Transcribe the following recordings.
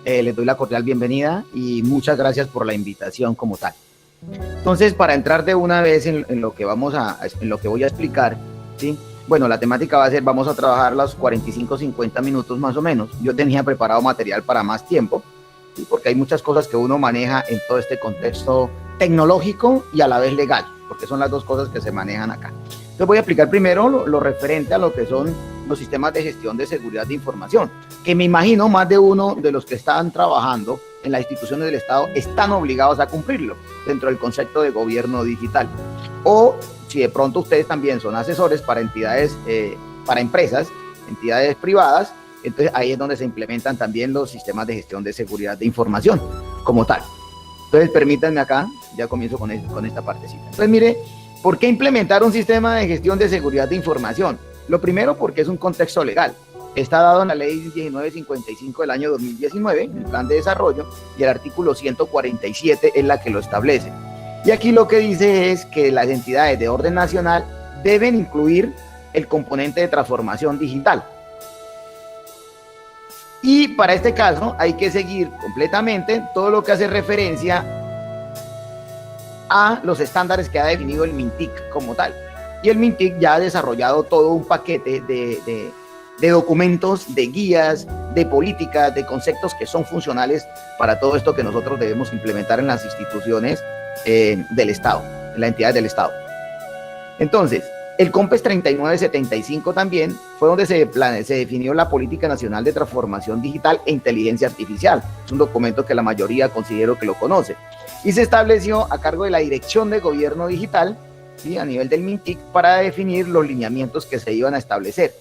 Les doy la cordial bienvenida y muchas gracias por la invitación como tal. Entonces, para entrar de una vez en lo que voy a explicar, ¿sí? Bueno, la temática va a ser, vamos a trabajar los 45-50 minutos más o menos. Yo tenía preparado material para más tiempo, ¿sí? Porque hay muchas cosas que uno maneja en todo este contexto tecnológico y a la vez legal, porque son las dos cosas que se manejan acá. Entonces voy a explicar primero lo referente a lo que son los sistemas de gestión de seguridad de información, que me imagino más de uno de los que están trabajando en las instituciones del Estado están obligados a cumplirlo dentro del concepto de gobierno digital. O si de pronto ustedes también son asesores para entidades, para empresas, entidades privadas, entonces ahí es donde se implementan también los sistemas de gestión de seguridad de información como tal. Entonces permítanme acá, ya comienzo con esta partecita. Entonces mire, ¿por qué implementar un sistema de gestión de seguridad de información? Lo primero, porque es un contexto legal. Está dado en la ley 1955 del año 2019, el plan de desarrollo, y el artículo 147 es la que lo establece. Y aquí lo que dice es que las entidades de orden nacional deben incluir el componente de transformación digital. Y para este caso hay que seguir completamente todo lo que hace referencia a los estándares que ha definido el MINTIC como tal. Y el MINTIC ya ha desarrollado todo un paquete de documentos, de guías, de políticas, de conceptos que son funcionales para todo esto que nosotros debemos implementar en las instituciones del Estado, en las entidades del Estado. Entonces, el COMPES 3975 también fue donde se definió la Política Nacional de Transformación Digital e Inteligencia Artificial. Es un documento que la mayoría considero que lo conoce. Y se estableció a cargo de la Dirección de Gobierno Digital, ¿sí?, a nivel del MINTIC, para definir los lineamientos que se iban a establecer.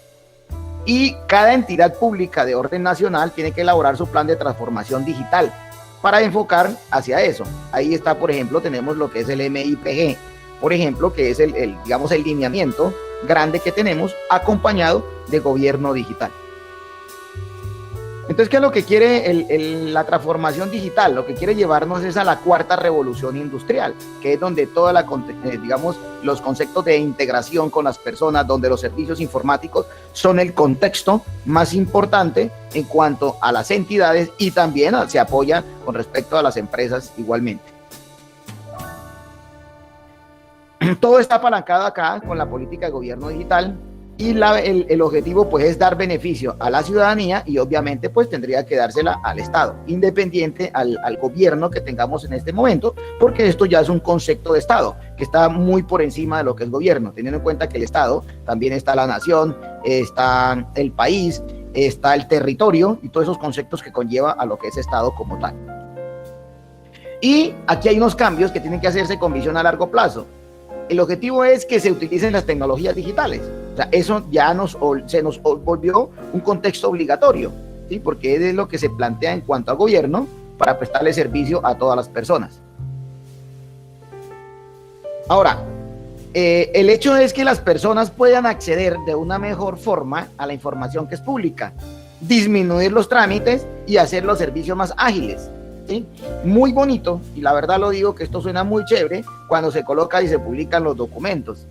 Y cada entidad pública de orden nacional tiene que elaborar su plan de transformación digital para enfocar hacia eso. Ahí está, por ejemplo, tenemos lo que es el MIPG, por ejemplo, que es digamos, el lineamiento grande que tenemos acompañado de gobierno digital. Entonces, ¿qué es lo que quiere la transformación digital? Lo que quiere llevarnos es a la cuarta revolución industrial, que es donde toda digamos, los conceptos de integración con las personas, donde los servicios informáticos son el contexto más importante en cuanto a las entidades y también se apoya con respecto a las empresas igualmente. Todo está apalancado acá con la política de gobierno digital. Y el objetivo pues es dar beneficio a la ciudadanía y obviamente pues tendría que dársela al Estado, independiente al gobierno que tengamos en este momento, porque esto ya es un concepto de Estado que está muy por encima de lo que es gobierno, teniendo en cuenta que el Estado también está la nación, está el país, está el territorio y todos esos conceptos que conlleva a lo que es Estado como tal. Y aquí hay unos cambios que tienen que hacerse con visión a largo plazo. El objetivo es que se utilicen las tecnologías digitales. O sea, eso ya se nos volvió un contexto obligatorio, ¿sí? Porque es lo que se plantea en cuanto a gobierno para prestarle servicio a todas las personas. Ahora, el hecho es que las personas puedan acceder de una mejor forma a la información que es pública, disminuir los trámites y hacer los servicios más ágiles. ¿Sí? Muy bonito, y la verdad lo digo que esto suena muy chévere cuando se coloca y se publican los documentos,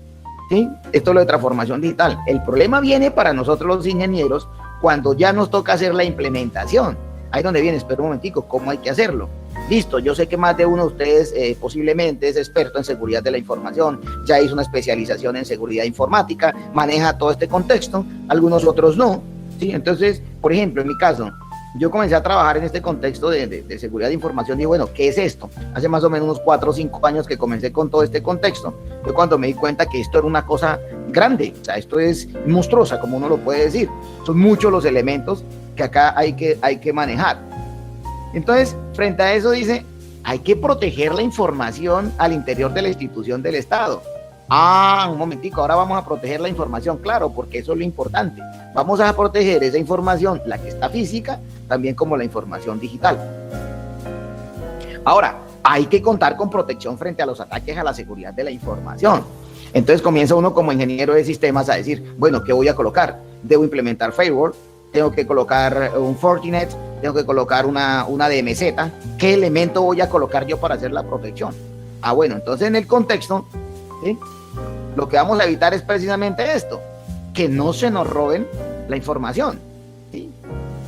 ¿sí? Esto es lo de transformación digital. El problema viene para nosotros los ingenieros cuando ya nos toca hacer la implementación. Ahí donde viene, espera un momentico, ¿cómo hay que hacerlo? Listo, yo sé que más de uno de ustedes posiblemente es experto en seguridad de la información, ya hizo una especialización en seguridad informática, maneja todo este contexto, algunos otros no, ¿sí? Entonces, por ejemplo, en mi caso, yo comencé a trabajar en este contexto de seguridad de información y bueno, ¿qué es esto? Hace más o menos unos 4 o 5 años que comencé con todo este contexto. Fue cuando me di cuenta que esto era una cosa grande, o sea, esto es monstruosa, como uno lo puede decir. Son muchos los elementos que acá hay que manejar. Entonces, frente a eso dice, hay que proteger la información al interior de la institución del Estado. Un momentico, ahora vamos a proteger la información, claro, porque eso es lo importante. Vamos a proteger esa información, la que está física, también como la información digital. Ahora, hay que contar con protección frente a los ataques a la seguridad de la información. Entonces comienza uno como ingeniero de sistemas a decir, bueno, ¿qué voy a colocar? Debo implementar firewall, tengo que colocar un Fortinet, tengo que colocar una DMZ. ¿Qué elemento voy a colocar yo para hacer la protección? Bueno, entonces en el contexto, ¿sí?, lo que vamos a evitar es precisamente esto, que no se nos roben la información, ¿sí?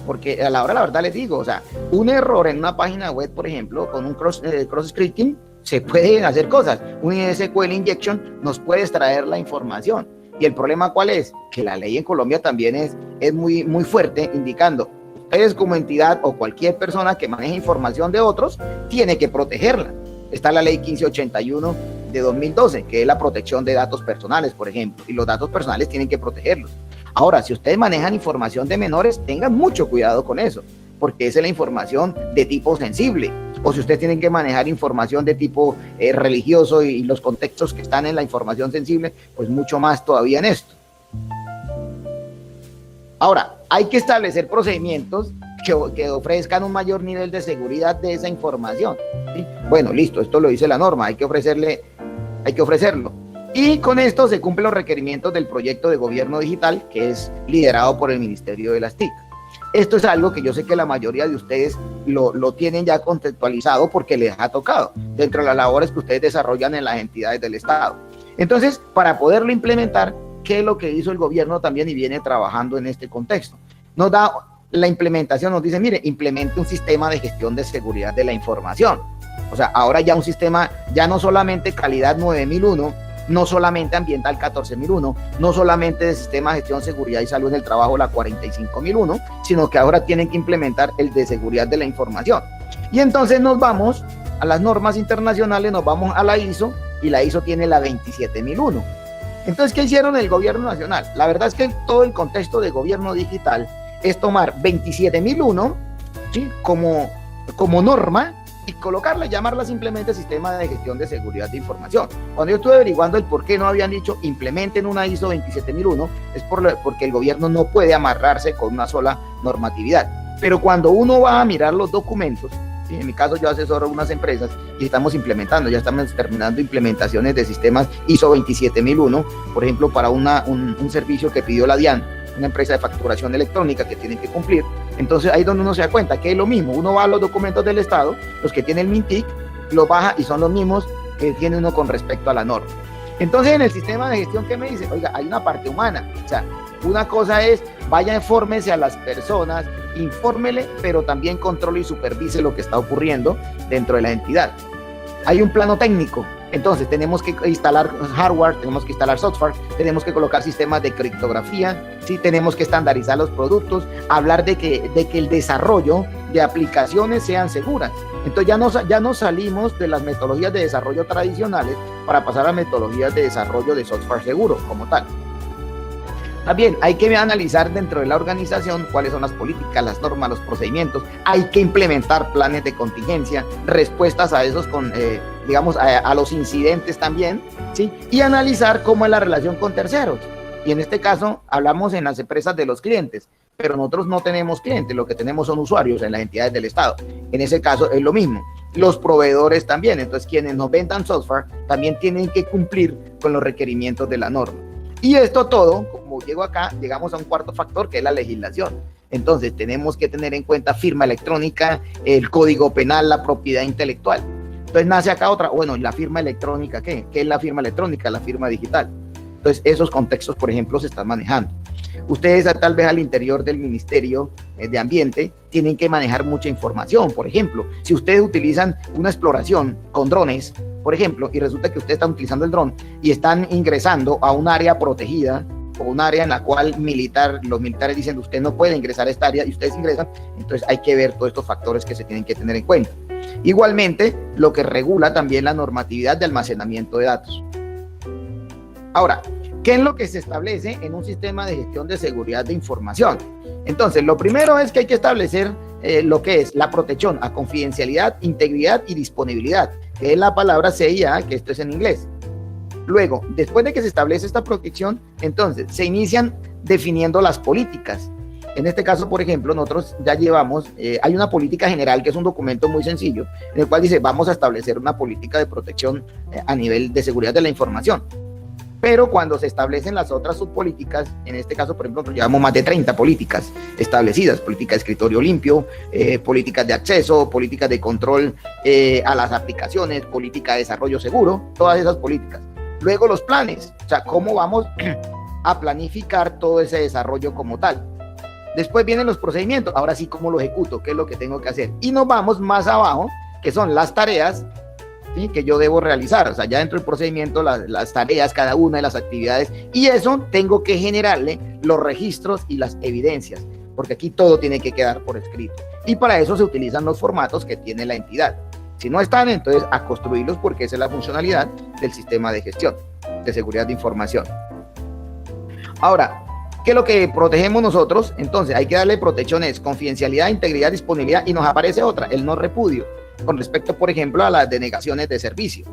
Porque a la hora, la verdad les digo, o sea, un error en una página web, por ejemplo, con un cross-scripting, se pueden hacer cosas. Un SQL injection nos puede extraer la información. ¿Y el problema cuál es? Que la ley en Colombia también es muy, muy fuerte, indicando, ustedes como entidad o cualquier persona que maneje información de otros, tiene que protegerla. Está la ley 1581 de 2012, que es la protección de datos personales, por ejemplo, y los datos personales tienen que protegerlos. Ahora, si ustedes manejan información de menores, tengan mucho cuidado con eso, porque esa es la información de tipo sensible. O si ustedes tienen que manejar información de tipo religioso y los contextos que están en la información sensible, pues mucho más todavía en esto. Ahora, hay que establecer procedimientos que ofrezcan un mayor nivel de seguridad de esa información, ¿sí? Bueno, listo, esto lo dice la norma, hay que ofrecerlo. Y con esto se cumplen los requerimientos del proyecto de gobierno digital, que es liderado por el Ministerio de las TIC. Esto es algo que yo sé que la mayoría de ustedes lo tienen ya contextualizado porque les ha tocado dentro de las labores que ustedes desarrollan en las entidades del Estado. Entonces, para poderlo implementar, ¿qué es lo que hizo el gobierno también y viene trabajando en este contexto? Nos da la implementación, nos dice, mire, implemente un sistema de gestión de seguridad de la información. O sea, ahora ya un sistema, ya no solamente calidad 9001, no solamente ambiental 14001, no solamente de sistema de gestión, seguridad y salud en el trabajo la 45001, sino que ahora tienen que implementar el de seguridad de la información. Y entonces nos vamos a las normas internacionales, nos vamos a la ISO, y la ISO tiene la 27001. Entonces, ¿qué hicieron el gobierno nacional? La verdad es que todo el contexto de gobierno digital es tomar 27001, ¿sí?, como norma y colocarla, llamarla simplemente Sistema de Gestión de Seguridad de Información. Cuando yo estuve averiguando el por qué no habían dicho implementen una ISO 27001, es porque el gobierno no puede amarrarse con una sola normatividad. Pero cuando uno va a mirar los documentos, ¿sí?, en mi caso yo asesoro unas empresas y estamos implementando, ya estamos terminando implementaciones de sistemas ISO 27001, por ejemplo, para un servicio que pidió la DIAN, una empresa de facturación electrónica que tienen que cumplir. Entonces ahí es donde uno se da cuenta que es lo mismo, uno va a los documentos del Estado, los que tiene el MINTIC, los baja y son los mismos que tiene uno con respecto a la norma. Entonces en el sistema de gestión, ¿qué me dice? Oiga, hay una parte humana, o sea, una cosa es, vaya, infórmese a las personas, infórmele, pero también controle y supervise lo que está ocurriendo dentro de la entidad. Hay un plano técnico. Entonces tenemos que instalar hardware, tenemos que instalar software, tenemos que colocar sistemas de criptografía, ¿sí?, tenemos que estandarizar los productos, hablar de que el desarrollo de aplicaciones sean seguras. Entonces ya no salimos de las metodologías de desarrollo tradicionales para pasar a metodologías de desarrollo de software seguro como tal. También hay que analizar dentro de la organización cuáles son las políticas, las normas, los procedimientos. Hay que implementar planes de contingencia, respuestas a esos, digamos, a los incidentes también, ¿sí? Y analizar cómo es la relación con terceros. Y en este caso hablamos en las empresas de los clientes, pero nosotros no tenemos clientes, lo que tenemos son usuarios en las entidades del Estado. En ese caso es lo mismo. Los proveedores también, entonces quienes nos vendan software también tienen que cumplir con los requerimientos de la norma. Y esto todo, como llego acá, llegamos a un cuarto factor que es la legislación. Entonces tenemos que tener en cuenta firma electrónica, el código penal, la propiedad intelectual. Entonces nace acá otra, bueno, ¿la firma electrónica qué? ¿Qué es la firma electrónica? La firma digital. Entonces esos contextos, por ejemplo, se están manejando. Ustedes tal vez al interior del Ministerio de Ambiente tienen que manejar mucha información. Por ejemplo, si ustedes utilizan una exploración con drones, por ejemplo, y resulta que ustedes están utilizando el dron y están ingresando a un área protegida o un área en la cual los militares dicen usted no puede ingresar a esta área y ustedes ingresan, entonces hay que ver todos estos factores que se tienen que tener en cuenta. Igualmente, lo que regula también la normatividad de almacenamiento de datos. Ahora, ¿qué es lo que se establece en un sistema de gestión de seguridad de información? Entonces, lo primero es que hay que establecer lo que es la protección a confidencialidad, integridad y disponibilidad, que es la palabra CIA, que esto es en inglés. Luego, después de que se establece esta protección, entonces se inician definiendo las políticas. En este caso, por ejemplo, nosotros ya llevamos, hay una política general que es un documento muy sencillo, en el cual dice, vamos a establecer una política de protección a nivel de seguridad de la información. Pero cuando se establecen las otras subpolíticas, en este caso, por ejemplo, llevamos más de 30 políticas establecidas: política de escritorio limpio, políticas de acceso, políticas de control a las aplicaciones, política de desarrollo seguro, todas esas políticas. Luego los planes, o sea, cómo vamos a planificar todo ese desarrollo como tal. Después vienen los procedimientos, ahora sí, cómo lo ejecuto, qué es lo que tengo que hacer. Y nos vamos más abajo, que son las tareas, ¿sí?, que yo debo realizar. O sea, ya dentro del procedimiento, las tareas, cada una de las actividades, y eso tengo que generarle los registros y las evidencias, porque aquí todo tiene que quedar por escrito. Y para eso se utilizan los formatos que tiene la entidad. Si no están, entonces a construirlos, porque esa es la funcionalidad del sistema de gestión de seguridad de información. Ahora, ¿qué es lo que protegemos nosotros? Entonces, hay que darle protecciones: confidencialidad, integridad, disponibilidad, y nos aparece otra, el no repudio, con respecto, por ejemplo, a las denegaciones de servicio.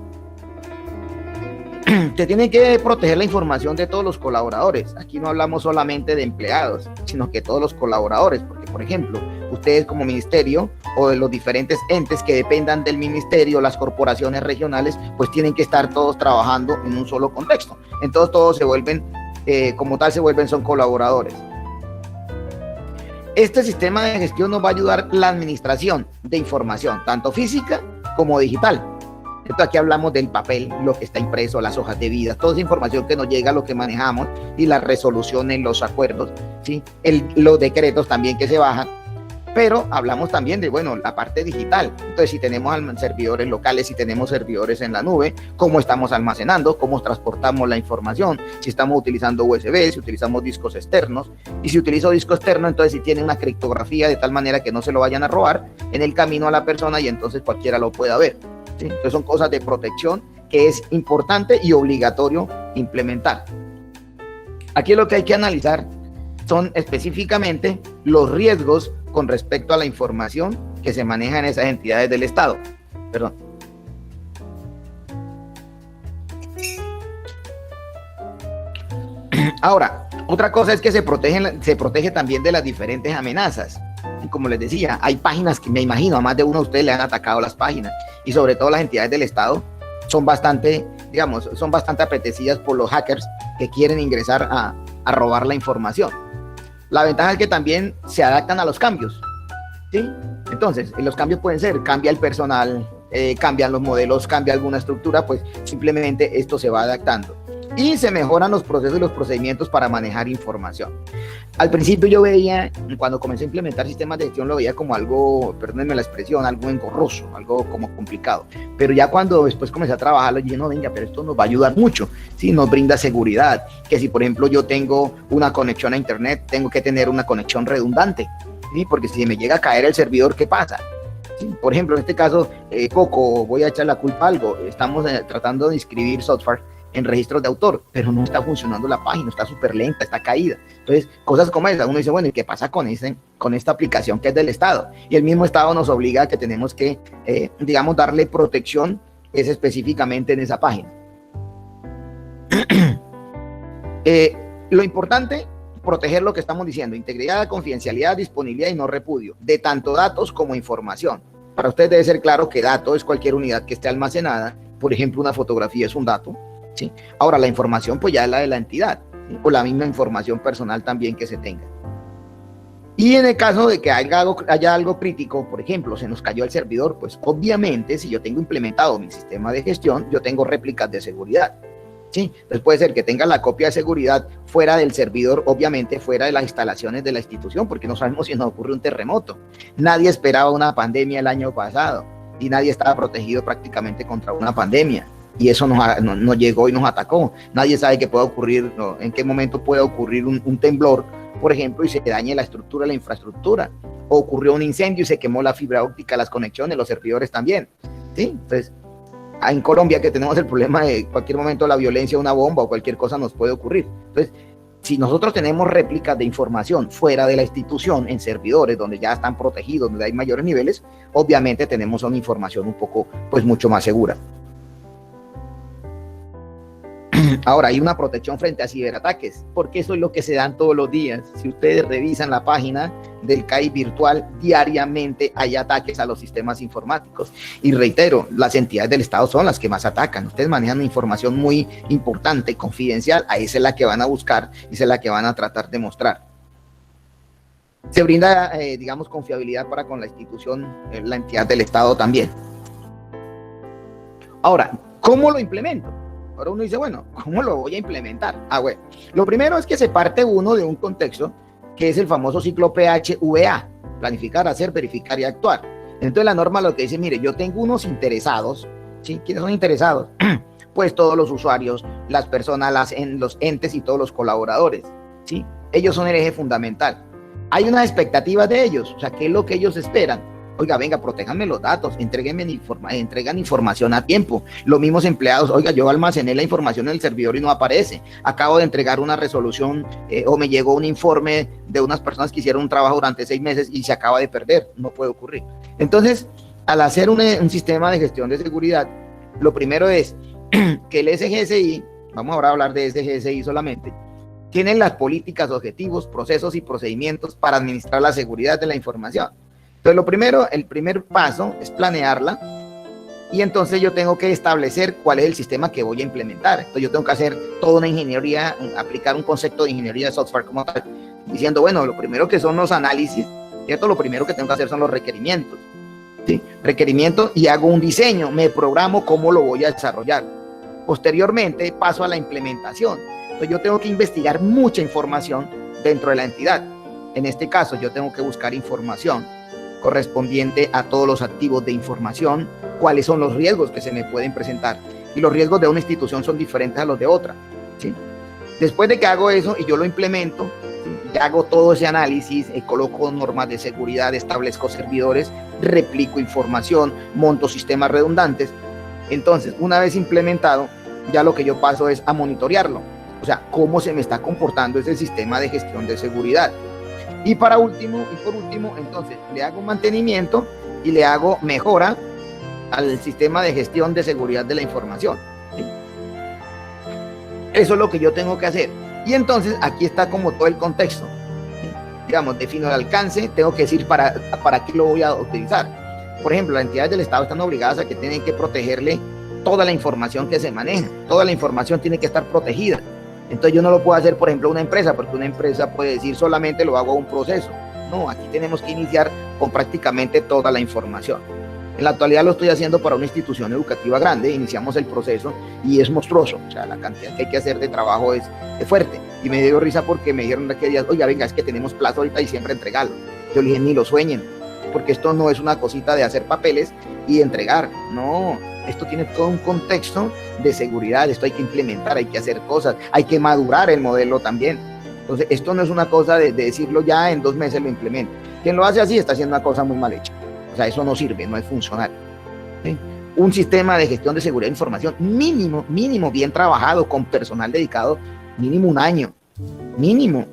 Te tiene que proteger la información de todos los colaboradores. Aquí no hablamos solamente de empleados, sino que todos los colaboradores, porque, por ejemplo, ustedes como ministerio o de los diferentes entes que dependan del ministerio, las corporaciones regionales, pues tienen que estar todos trabajando en un solo contexto. Entonces todos se vuelven, como tal, son colaboradores. Este sistema de gestión nos va a ayudar la administración de información, tanto física como digital. Entonces aquí hablamos del papel, lo que está impreso, las hojas de vida, toda esa información que nos llega, lo que manejamos, y las resoluciones, los acuerdos, ¿sí? Los decretos también que se bajan. Pero hablamos también de, bueno, la parte digital. Entonces, si tenemos servidores locales, si tenemos servidores en la nube, cómo estamos almacenando, cómo transportamos la información, si estamos utilizando USB, si utilizamos discos externos. Y si utilizo disco externo, entonces si tiene una criptografía de tal manera que no se lo vayan a robar en el camino a la persona, y entonces cualquiera lo pueda ver, ¿sí? Entonces son cosas de protección que es importante y obligatorio implementar. Aquí lo que hay que analizar son específicamente los riesgos con respecto a la información que se maneja en esas entidades del Estado. Perdón. Ahora, otra cosa es que se protege también de las diferentes amenazas. Y como les decía, hay páginas que me imagino a más de uno de ustedes le han atacado las páginas, y sobre todo las entidades del Estado son bastante apetecidas por los hackers que quieren ingresar a robar la información. La ventaja es que también se adaptan a los cambios, ¿sí? Entonces, los cambios pueden ser: cambia el personal, cambian los modelos, cambia alguna estructura, pues simplemente esto se va adaptando. Y se mejoran los procesos y los procedimientos para manejar información. Al principio yo veía, cuando comencé a implementar sistemas de gestión, lo veía como algo, perdónenme la expresión, algo engorroso, algo como complicado. Pero ya cuando después comencé a trabajarlo, dije, no, venga, pero esto nos va a ayudar mucho, ¿sí? Nos brinda seguridad. Que si, por ejemplo, yo tengo una conexión a internet, tengo que tener una conexión redundante, ¿sí? Porque si me llega a caer el servidor, ¿qué pasa? ¿Sí? Por ejemplo, en este caso, Coco, voy a echar la culpa a algo. Estamos tratando de inscribir software en registros de autor, pero no está funcionando la página, está súper lenta, está caída. Entonces, cosas como esas, uno dice, bueno, ¿y qué pasa con esta aplicación que es del Estado? Y el mismo Estado nos obliga a que tenemos que, darle protección específicamente en esa página. Lo importante, proteger lo que estamos diciendo: integridad, confidencialidad, disponibilidad y no repudio, de tanto datos como información. Para ustedes debe ser claro que dato es cualquier unidad que esté almacenada. Por ejemplo, una fotografía es un dato, ¿sí? Ahora, la información pues ya es la de la entidad, ¿sí? O la misma información personal también que se tenga. Y en el caso de que haya algo crítico, por ejemplo, se nos cayó el servidor, pues obviamente si yo tengo implementado mi sistema de gestión, yo tengo réplicas de seguridad, ¿sí? Entonces puede ser que tenga la copia de seguridad fuera del servidor, obviamente fuera de las instalaciones de la institución, porque no sabemos si nos ocurre un terremoto. Nadie esperaba una pandemia el año pasado y nadie estaba protegido prácticamente contra una pandemia, y eso nos llegó y nos atacó. Nadie sabe qué puede ocurrir, en qué momento puede ocurrir un temblor, por ejemplo, y se dañe la estructura, la infraestructura, o ocurrió un incendio y se quemó la fibra óptica, las conexiones, los servidores también, ¿sí? Entonces, en Colombia, que tenemos el problema de cualquier momento la violencia, una bomba o cualquier cosa nos puede ocurrir. Entonces, si nosotros tenemos réplicas de información fuera de la institución, en servidores donde ya están protegidos, donde hay mayores niveles, obviamente tenemos una información un poco, pues mucho más segura. Ahora, hay una protección frente a ciberataques, porque eso es lo que se dan todos los días. Si ustedes revisan la página del CAI virtual, diariamente hay ataques a los sistemas informáticos. Y reitero, las entidades del Estado son las que más atacan. Ustedes manejan información muy importante, confidencial, a esa es la que van a buscar, esa es la que van a tratar de mostrar. Se brinda, digamos, confiabilidad para con la institución, la entidad del Estado también. Ahora, ¿cómo lo implemento? Ahora uno dice, bueno, ¿cómo lo voy a implementar? Bueno, lo primero es que se parte uno de un contexto que es el famoso ciclo PHVA, planificar, hacer, verificar y actuar. Entonces la norma lo que dice, mire, yo tengo unos interesados, ¿sí? ¿Quiénes son interesados? Pues todos los usuarios, las personas, los entes y todos los colaboradores, ¿sí? Ellos son el eje fundamental. Hay unas expectativas de ellos, o sea, ¿qué es lo que ellos esperan? Oiga, venga, protéjanme los datos, entregan información a tiempo. Los mismos empleados, oiga, yo almacené la información en el servidor y no aparece. Acabo de entregar una resolución o me llegó un informe de unas personas que hicieron un trabajo durante 6 meses y se acaba de perder. No puede ocurrir. Entonces, al hacer un sistema de gestión de seguridad, lo primero es que el SGSI, vamos ahora a hablar de SGSI solamente, tienen las políticas, objetivos, procesos y procedimientos para administrar la seguridad de la información. Entonces, lo primero, el primer paso es planearla y entonces yo tengo que establecer cuál es el sistema que voy a implementar. Entonces, yo tengo que hacer toda una ingeniería, aplicar un concepto de ingeniería de software como tal, diciendo, bueno, lo primero que son los análisis, ¿cierto? Lo primero que tengo que hacer son los requerimientos, ¿sí? Requerimientos y hago un diseño, me programo cómo lo voy a desarrollar. Posteriormente, paso a la implementación. Entonces, yo tengo que investigar mucha información dentro de la entidad. En este caso, yo tengo que buscar información correspondiente a todos los activos de información, cuáles son los riesgos que se me pueden presentar. Y los riesgos de una institución son diferentes a los de otra, ¿sí? Después de que hago eso y yo lo implemento, ¿sí? Ya hago todo ese análisis, coloco normas de seguridad, establezco servidores, replico información, monto sistemas redundantes. Entonces, una vez implementado, ya lo que yo paso es a monitorearlo. O sea, cómo se me está comportando ese sistema de gestión de seguridad. Y por último, entonces le hago mantenimiento y le hago mejora al sistema de gestión de seguridad de la información, ¿sí? Eso es lo que yo tengo que hacer. Y entonces aquí está como todo el contexto, ¿sí? Digamos, defino el alcance, tengo que decir para qué lo voy a utilizar. Por ejemplo, las entidades del Estado están obligadas a que tienen que protegerle toda la información que se maneja. Toda la información tiene que estar protegida. Entonces yo no lo puedo hacer, por ejemplo, una empresa, porque una empresa puede decir solamente lo hago a un proceso. No, aquí tenemos que iniciar con prácticamente toda la información. En la actualidad lo estoy haciendo para una institución educativa grande, iniciamos el proceso y es monstruoso, o sea, la cantidad que hay que hacer de trabajo es fuerte. Y me dio risa porque me dijeron que días, oiga, venga, es que tenemos plazo ahorita y siempre entregarlo. Yo le dije, ni lo sueñen, porque esto no es una cosita de hacer papeles y entregar, no. Esto tiene todo un contexto de seguridad, esto hay que implementar, hay que hacer cosas, hay que madurar el modelo también. Entonces, esto no es una cosa de decirlo ya en 2 meses lo implemento. Quien lo hace así está haciendo una cosa muy mal hecha. O sea, eso no sirve, no es funcional, ¿sí? Un sistema de gestión de seguridad de información mínimo bien trabajado, con personal dedicado, mínimo 1 año, mínimo.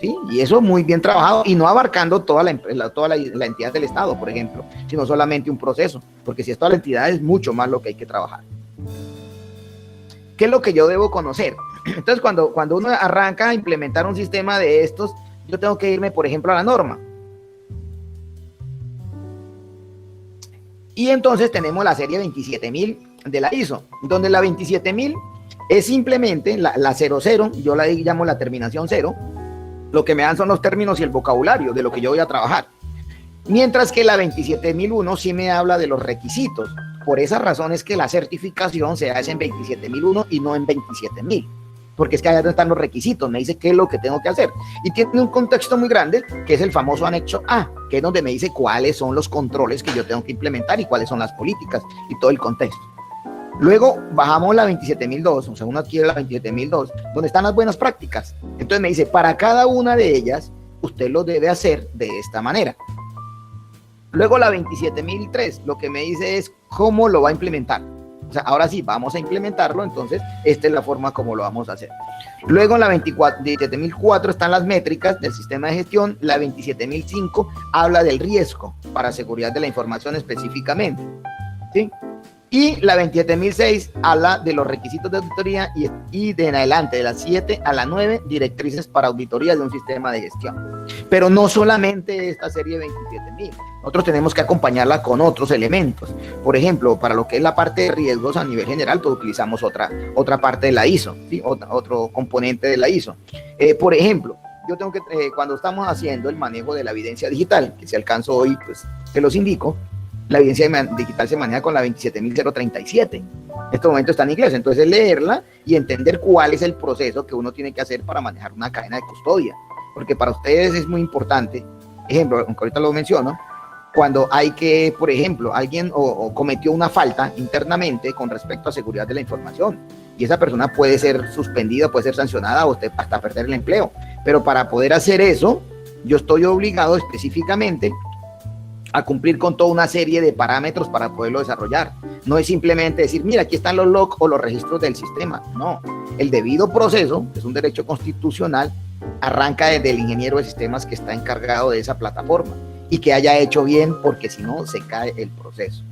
¿Sí? Y eso muy bien trabajado y no abarcando toda la entidad del Estado, por ejemplo, sino solamente un proceso, porque si es toda la entidad es mucho más lo que hay que trabajar. ¿Qué es lo que yo debo conocer? Entonces, cuando uno arranca a implementar un sistema de estos, yo tengo que irme, por ejemplo, a la norma. Y entonces tenemos la serie 27000 de la ISO, donde la 27000 es simplemente la 00, yo la llamo la terminación 0, lo que me dan son los términos y el vocabulario de lo que yo voy a trabajar. Mientras que la 27001 sí me habla de los requisitos. Por esa razón es que la certificación se hace en 27001 y no en 27000. Porque es que allá están los requisitos, me dice qué es lo que tengo que hacer. Y tiene un contexto muy grande, que es el famoso anexo A, que es donde me dice cuáles son los controles que yo tengo que implementar y cuáles son las políticas y todo el contexto. Luego bajamos la 27002, o sea, uno adquiere la 27002, donde están las buenas prácticas. Entonces me dice, para cada una de ellas, usted lo debe hacer de esta manera. Luego la 27003, lo que me dice es cómo lo va a implementar. O sea, ahora sí, vamos a implementarlo, entonces esta es la forma como lo vamos a hacer. Luego en la 27004 están las métricas del sistema de gestión, la 27005 habla del riesgo para seguridad de la información específicamente, ¿sí? Y la 27006 habla de los requisitos de auditoría y de en adelante, de las 7 a las 9, directrices para auditoría de un sistema de gestión. Pero no solamente esta serie 27000, nosotros tenemos que acompañarla con otros elementos. Por ejemplo, para lo que es la parte de riesgos a nivel general, pues utilizamos otra parte de la ISO, ¿sí? Otro componente de la ISO. Por ejemplo, yo tengo que, cuando estamos haciendo el manejo de la evidencia digital, que si alcanzo hoy, pues te los indico. La evidencia digital se maneja con la 27037. En este momento está en inglés, entonces leerla y entender cuál es el proceso que uno tiene que hacer para manejar una cadena de custodia. Porque para ustedes es muy importante, ejemplo, aunque ahorita lo menciono, cuando hay que, por ejemplo, alguien o cometió una falta internamente con respecto a seguridad de la información, y esa persona puede ser suspendida, puede ser sancionada o hasta perder el empleo. Pero para poder hacer eso, yo estoy obligado específicamente a cumplir con toda una serie de parámetros para poderlo desarrollar. No es simplemente decir, mira, aquí están los logs o los registros del sistema. No, el debido proceso, que es un derecho constitucional, arranca desde el ingeniero de sistemas que está encargado de esa plataforma y que haya hecho bien, porque si no, se cae el proceso.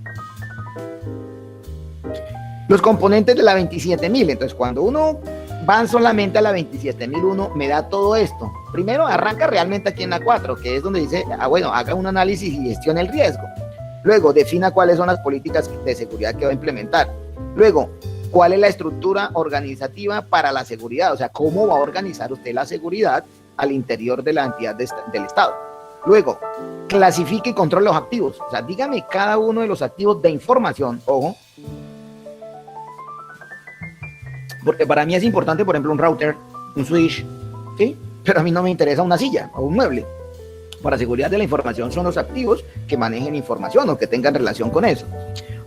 Los componentes de la 27000, entonces cuando uno van solamente a la 27001, me da todo esto. Primero arranca realmente aquí en la 4, que es donde dice, bueno, haga un análisis y gestione el riesgo. Luego, defina cuáles son las políticas de seguridad que va a implementar. Luego, cuál es la estructura organizativa para la seguridad, o sea, cómo va a organizar usted la seguridad al interior de la entidad del Estado. Luego, clasifique y controle los activos, o sea, dígame cada uno de los activos de información, ojo, porque para mí es importante, por ejemplo, un router, un switch, ¿sí? Pero a mí no me interesa una silla o un mueble. Para seguridad de la información son los activos que manejen información o que tengan relación con eso.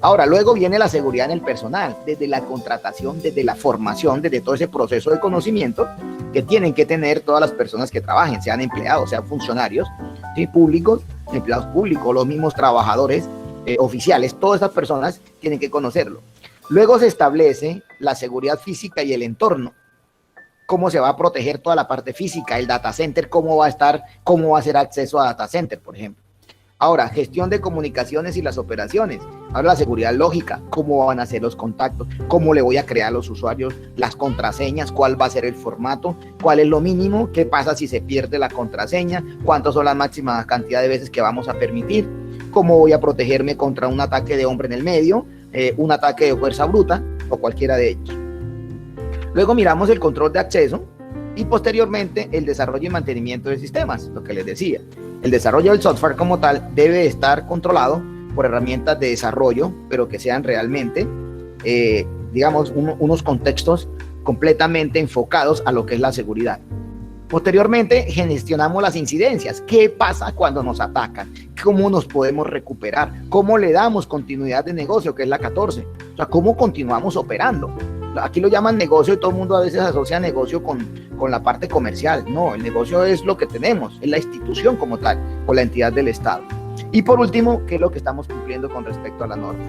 Ahora, luego viene la seguridad en el personal, desde la contratación, desde la formación, desde todo ese proceso de conocimiento que tienen que tener todas las personas que trabajen, sean empleados, sean funcionarios, ¿sí? Públicos, empleados públicos, los mismos trabajadores oficiales, todas estas personas tienen que conocerlo. Luego se establece la seguridad física y el entorno. Cómo se va a proteger toda la parte física, el data center, cómo va a estar, cómo va a ser acceso a data center, por ejemplo. Ahora, gestión de comunicaciones y las operaciones. Ahora la seguridad lógica, cómo van a ser los contactos, cómo le voy a crear a los usuarios las contraseñas, cuál va a ser el formato, cuál es lo mínimo, qué pasa si se pierde la contraseña, cuántas son las máximas cantidad de veces que vamos a permitir, cómo voy a protegerme contra un ataque de hombre en el medio, un ataque de fuerza bruta o cualquiera de ellos. Luego miramos el control de acceso y posteriormente el desarrollo y mantenimiento de sistemas, lo que les decía. El desarrollo del software como tal debe estar controlado por herramientas de desarrollo, pero que sean realmente, digamos, unos contextos completamente enfocados a lo que es la seguridad. Posteriormente, gestionamos las incidencias. ¿Qué pasa cuando nos atacan? ¿Cómo nos podemos recuperar? ¿Cómo le damos continuidad de negocio, que es la 14? O sea, ¿cómo continuamos operando? Aquí lo llaman negocio y todo el mundo a veces asocia negocio con la parte comercial. No, el negocio es lo que tenemos, es la institución como tal, o la entidad del Estado. Y por último, ¿qué es lo que estamos cumpliendo con respecto a la norma?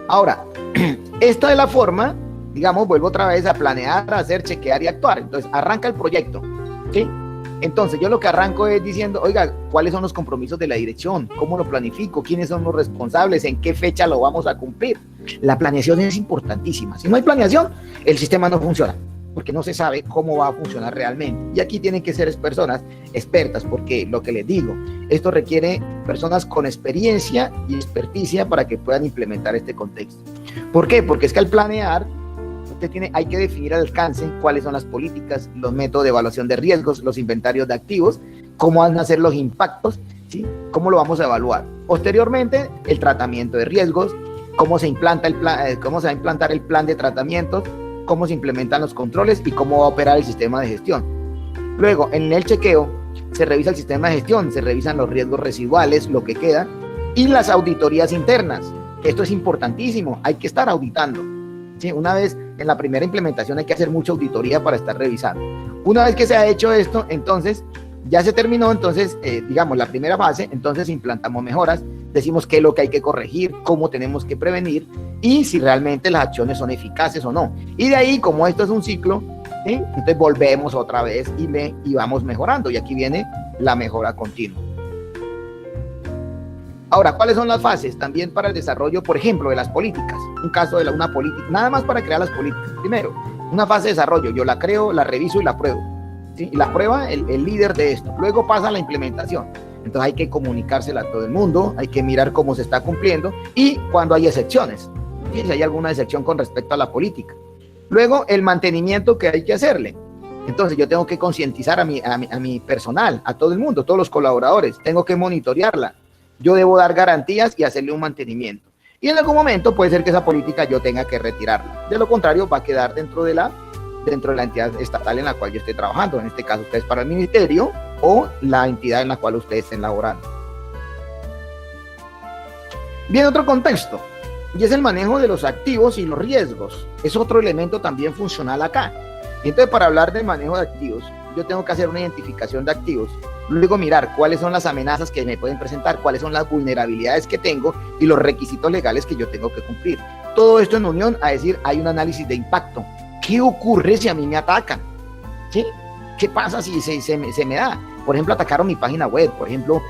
Ahora, esta es la forma, digamos, vuelvo otra vez a planear, a hacer, chequear y actuar. Entonces, arranca el proyecto, ¿sí? Entonces, yo lo que arranco es diciendo, oiga, ¿cuáles son los compromisos de la dirección? ¿Cómo lo planifico? ¿Quiénes son los responsables? ¿En qué fecha lo vamos a cumplir? La planeación es importantísima. Si no hay planeación, el sistema no funciona, porque no se sabe cómo va a funcionar realmente. Y aquí tienen que ser personas expertas, porque lo que les digo, esto requiere personas con experiencia y experticia para que puedan implementar este contexto. ¿Por qué? Porque es que al planear, hay que definir el alcance, cuáles son las políticas, los métodos de evaluación de riesgos, los inventarios de activos, cómo van a ser los impactos, ¿sí? Cómo lo vamos a evaluar. Posteriormente, el tratamiento de riesgos, cómo se implanta cómo se va a implantar el plan de tratamientos, cómo se implementan los controles y cómo va a operar el sistema de gestión. Luego, en el chequeo, se revisa el sistema de gestión, se revisan los riesgos residuales, lo que queda, y las auditorías internas. Esto es importantísimo, hay que estar auditando. ¿Sí? Una vez en la primera implementación hay que hacer mucha auditoría para estar revisando. Una vez que se ha hecho esto, entonces ya se terminó, entonces digamos la primera fase, entonces implantamos mejoras, decimos qué es lo que hay que corregir, cómo tenemos que prevenir y si realmente las acciones son eficaces o no. Y de ahí, como esto es un ciclo, ¿sí? Entonces volvemos otra vez y vamos mejorando y aquí viene la mejora continua. Ahora, ¿cuáles son las fases? También para el desarrollo, por ejemplo, de las políticas. Un caso de una política, nada más para crear las políticas. Primero, una fase de desarrollo, yo la creo, la reviso y la pruebo. ¿Sí? Y la prueba el líder de esto. Luego pasa a la implementación. Entonces hay que comunicársela a todo el mundo, hay que mirar cómo se está cumpliendo y cuando hay excepciones, ¿sí? Si hay alguna excepción con respecto a la política. Luego, el mantenimiento que hay que hacerle. Entonces yo tengo que concientizar a mi personal, a todo el mundo, todos los colaboradores, tengo que monitorearla. Yo debo dar garantías y hacerle un mantenimiento. Y en algún momento puede ser que esa política yo tenga que retirarla. De lo contrario, va a quedar dentro de la entidad estatal en la cual yo esté trabajando. En este caso, ustedes para el ministerio o la entidad en la cual ustedes estén laborando. Bien, otro contexto, y es el manejo de los activos y los riesgos. Es otro elemento también funcional acá. Entonces, para hablar del manejo de activos, yo tengo que hacer una identificación de activos, luego mirar cuáles son las amenazas que me pueden presentar, cuáles son las vulnerabilidades que tengo y los requisitos legales que yo tengo que cumplir. Todo esto en unión a decir, hay un análisis de impacto. ¿Qué ocurre si a mí me atacan? ¿Sí? ¿Qué pasa si se me da? Por ejemplo, atacaron mi página web, por ejemplo,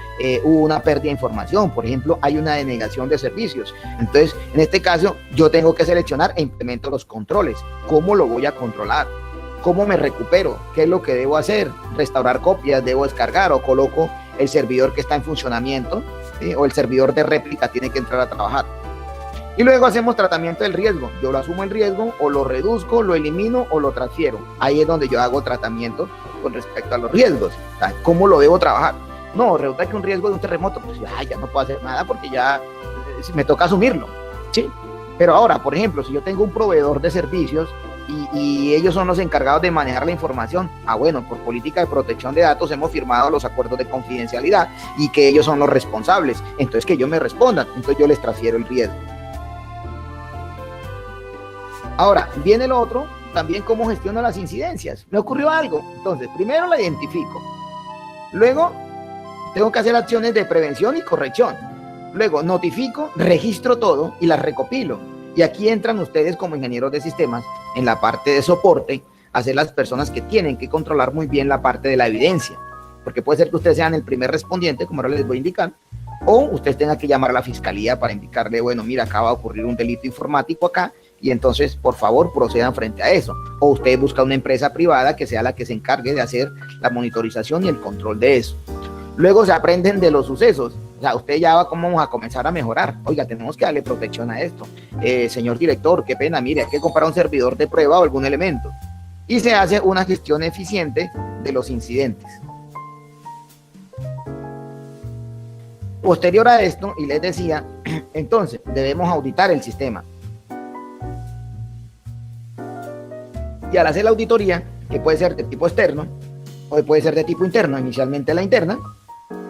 hubo una pérdida de información, por ejemplo, hay una denegación de servicios. Entonces, en este caso, yo tengo que seleccionar e implemento los controles. ¿Cómo lo voy a controlar? ¿Cómo me recupero? ¿Qué es lo que debo hacer? ¿Restaurar copias? ¿Debo descargar? ¿O coloco el servidor que está en funcionamiento? ¿Sí? ¿O el servidor de réplica tiene que entrar a trabajar? Y luego hacemos tratamiento del riesgo. Yo lo asumo el riesgo, o lo reduzco, lo elimino o lo transfiero. Ahí es donde yo hago tratamiento con respecto a los riesgos. ¿Cómo lo debo trabajar? No, resulta que un riesgo de un terremoto, pues ya no puedo hacer nada porque ya me toca asumirlo. ¿Sí? Pero ahora, por ejemplo, si yo tengo un proveedor de servicios y ellos son los encargados de manejar la información, bueno, por política de protección de datos hemos firmado los acuerdos de confidencialidad y que ellos son los responsables. Entonces que ellos me respondan, entonces yo les transfiero el riesgo. Ahora, viene lo otro, también cómo gestiono las incidencias. Me ocurrió algo, entonces primero la identifico, luego tengo que hacer acciones de prevención y corrección, luego notifico, registro todo y las recopilo. Y aquí entran ustedes como ingenieros de sistemas en la parte de soporte, a ser las personas que tienen que controlar muy bien la parte de la evidencia, porque puede ser que ustedes sean el primer respondiente, como ahora les voy a indicar, o ustedes tengan que llamar a la fiscalía para indicarle, bueno, mira, acaba de ocurrir un delito informático acá, y entonces, por favor, procedan frente a eso. O usted busca una empresa privada que sea la que se encargue de hacer la monitorización y el control de eso. Luego se aprenden de los sucesos. O sea, usted ya va, ¿cómo vamos a comenzar a mejorar? Oiga, tenemos que darle protección a esto. Señor director, qué pena, mire, hay que comprar un servidor de prueba o algún elemento. Y se hace una gestión eficiente de los incidentes. Posterior a esto, y les decía, entonces, debemos auditar el sistema. Y al hacer la auditoría, que puede ser de tipo externo o puede ser de tipo interno, inicialmente la interna,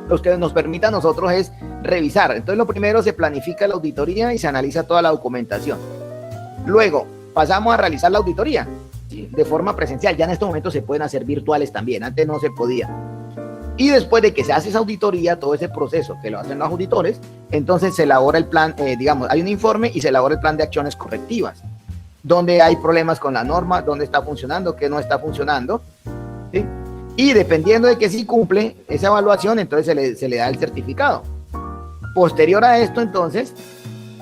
lo que nos permite a nosotros es revisar. Entonces lo primero, se planifica la auditoría y se analiza toda la documentación. Luego pasamos a realizar la auditoría, ¿sí?, de forma presencial. Ya en estos momentos se pueden hacer virtuales también, antes no se podía. Y después de que se hace esa auditoría, todo ese proceso que lo hacen los auditores, entonces se elabora el plan, digamos, hay un informe y se elabora el plan de acciones correctivas, donde hay problemas con la norma, dónde está funcionando, qué no está funcionando, ¿sí? Y dependiendo de que sí cumple esa evaluación, entonces se le da el certificado. Posterior a esto, entonces,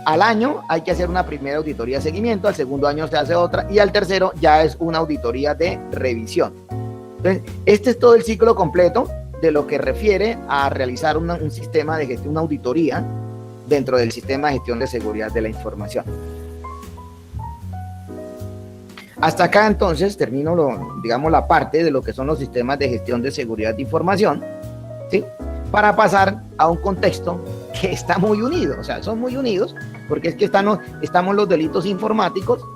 al año hay que hacer una primera auditoría de seguimiento, al segundo año se hace otra, y al tercero ya es una auditoría de revisión. Entonces, este es todo el ciclo completo de lo que refiere a realizar un sistema de gestión, una auditoría dentro del sistema de gestión de seguridad de la información. Hasta acá entonces termino digamos la parte de lo que son los sistemas de gestión de seguridad de información, ¿sí?, para pasar a un contexto que está muy unido, o sea, son muy unidos, porque es que estamos los delitos informáticos.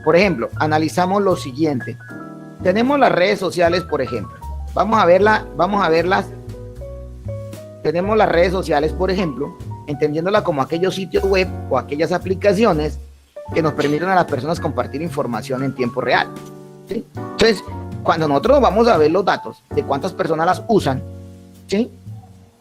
Por ejemplo, analizamos lo siguiente. Tenemos las redes sociales, por ejemplo. Vamos a verlas. Tenemos las redes sociales, por ejemplo, entendiéndola como aquellos sitios web o aquellas aplicaciones que nos permiten a las personas compartir información en tiempo real, ¿sí? Entonces, cuando nosotros vamos a ver los datos de cuántas personas las usan, ¿sí?,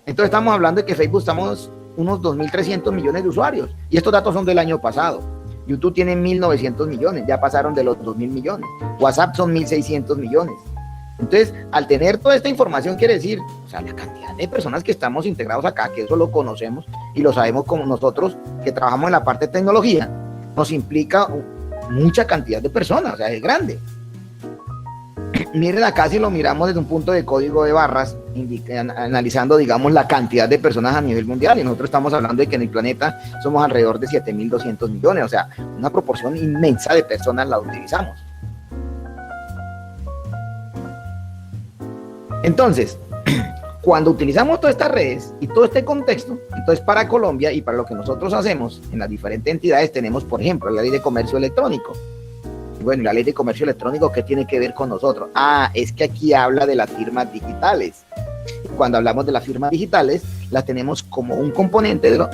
entonces estamos hablando de que Facebook estamos unos 2.300 millones de usuarios, y estos datos son del año pasado. YouTube tiene 1.900 millones, ya pasaron de los 2.000 millones. WhatsApp son 1.600 millones. Entonces, al tener toda esta información, quiere decir, o sea, la cantidad de personas que estamos integrados acá, que eso lo conocemos y lo sabemos como nosotros que trabajamos en la parte de tecnología, nos implica mucha cantidad de personas, o sea, es grande. Miren acá si lo miramos desde un punto de código de barras, analizando, digamos, la cantidad de personas a nivel mundial, y nosotros estamos hablando de que en el planeta somos alrededor de 7.200 millones, o sea, una proporción inmensa de personas la utilizamos. Entonces, cuando utilizamos todas estas redes y todo este contexto, entonces para Colombia y para lo que nosotros hacemos en las diferentes entidades tenemos, por ejemplo, la ley de comercio electrónico. Bueno, la ley de comercio electrónico, ¿qué tiene que ver con nosotros? Es que aquí habla de las firmas digitales. Cuando hablamos de las firmas digitales, las tenemos como un componente de,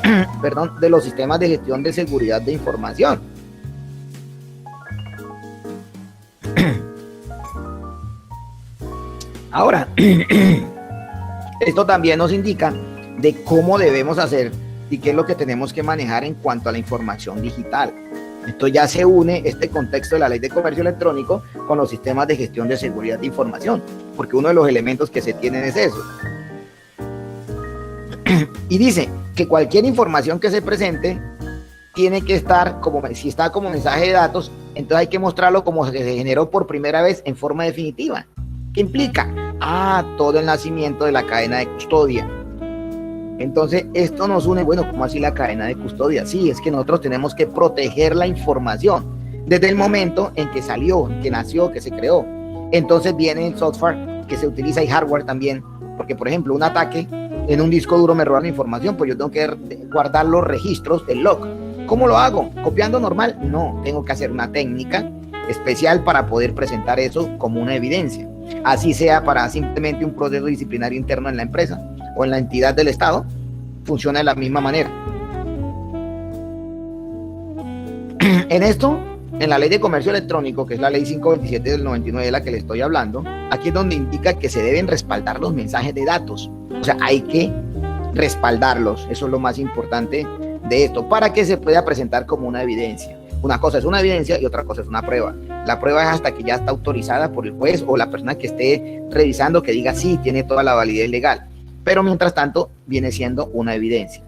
de los sistemas de gestión de seguridad de información. Ahora, esto también nos indica de cómo debemos hacer y qué es lo que tenemos que manejar en cuanto a la información digital. Esto ya se une, este contexto de la ley de comercio electrónico, con los sistemas de gestión de seguridad de información, porque uno de los elementos que se tienen es eso. Y dice que cualquier información que se presente tiene que estar, si está como mensaje de datos, entonces hay que mostrarlo como se generó por primera vez en forma definitiva. ¿Qué implica? Todo el nacimiento de la cadena de custodia. Entonces, esto nos une, bueno, ¿cómo así la cadena de custodia? Sí, es que nosotros tenemos que proteger la información desde el momento en que salió, que nació, que se creó. Entonces viene el software que se utiliza y hardware también, porque, por ejemplo, un ataque en un disco duro me roba la información, pues yo tengo que guardar los registros del log. ¿Cómo lo hago? ¿Copiando normal? No, tengo que hacer una técnica especial para poder presentar eso como una evidencia. Así sea para simplemente un proceso disciplinario interno en la empresa o en la entidad del Estado, funciona de la misma manera. En esto, en la ley de comercio electrónico, que es la ley 527 del 99 de la que le estoy hablando, aquí es donde indica que se deben respaldar los mensajes de datos. O sea, hay que respaldarlos. Eso es lo más importante de esto, para que se pueda presentar como una evidencia. Una cosa es una evidencia y otra cosa es una prueba. La prueba es hasta que ya está autorizada por el juez o la persona que esté revisando, que diga sí, tiene toda la validez legal. Pero mientras tanto viene siendo una evidencia.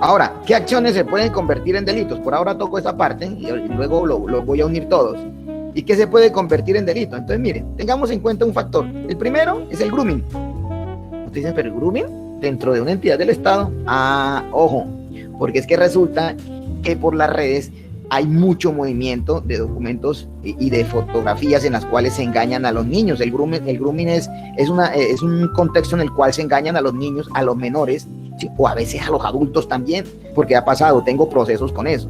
Ahora, ¿qué acciones se pueden convertir en delitos? Por ahora toco esa parte y luego lo voy a unir todos. ¿Y qué se puede convertir en delito? Entonces miren, tengamos en cuenta un factor. El primero es el grooming. Ustedes dicen, pero el grooming dentro de una entidad del Estado. Ojo, porque es que resulta que por las redes hay mucho movimiento de documentos y de fotografías en las cuales se engañan a los niños. El grooming es un contexto en el cual se engañan a los niños, a los menores, ¿sí? O a veces a los adultos también, porque ha pasado, tengo procesos con eso,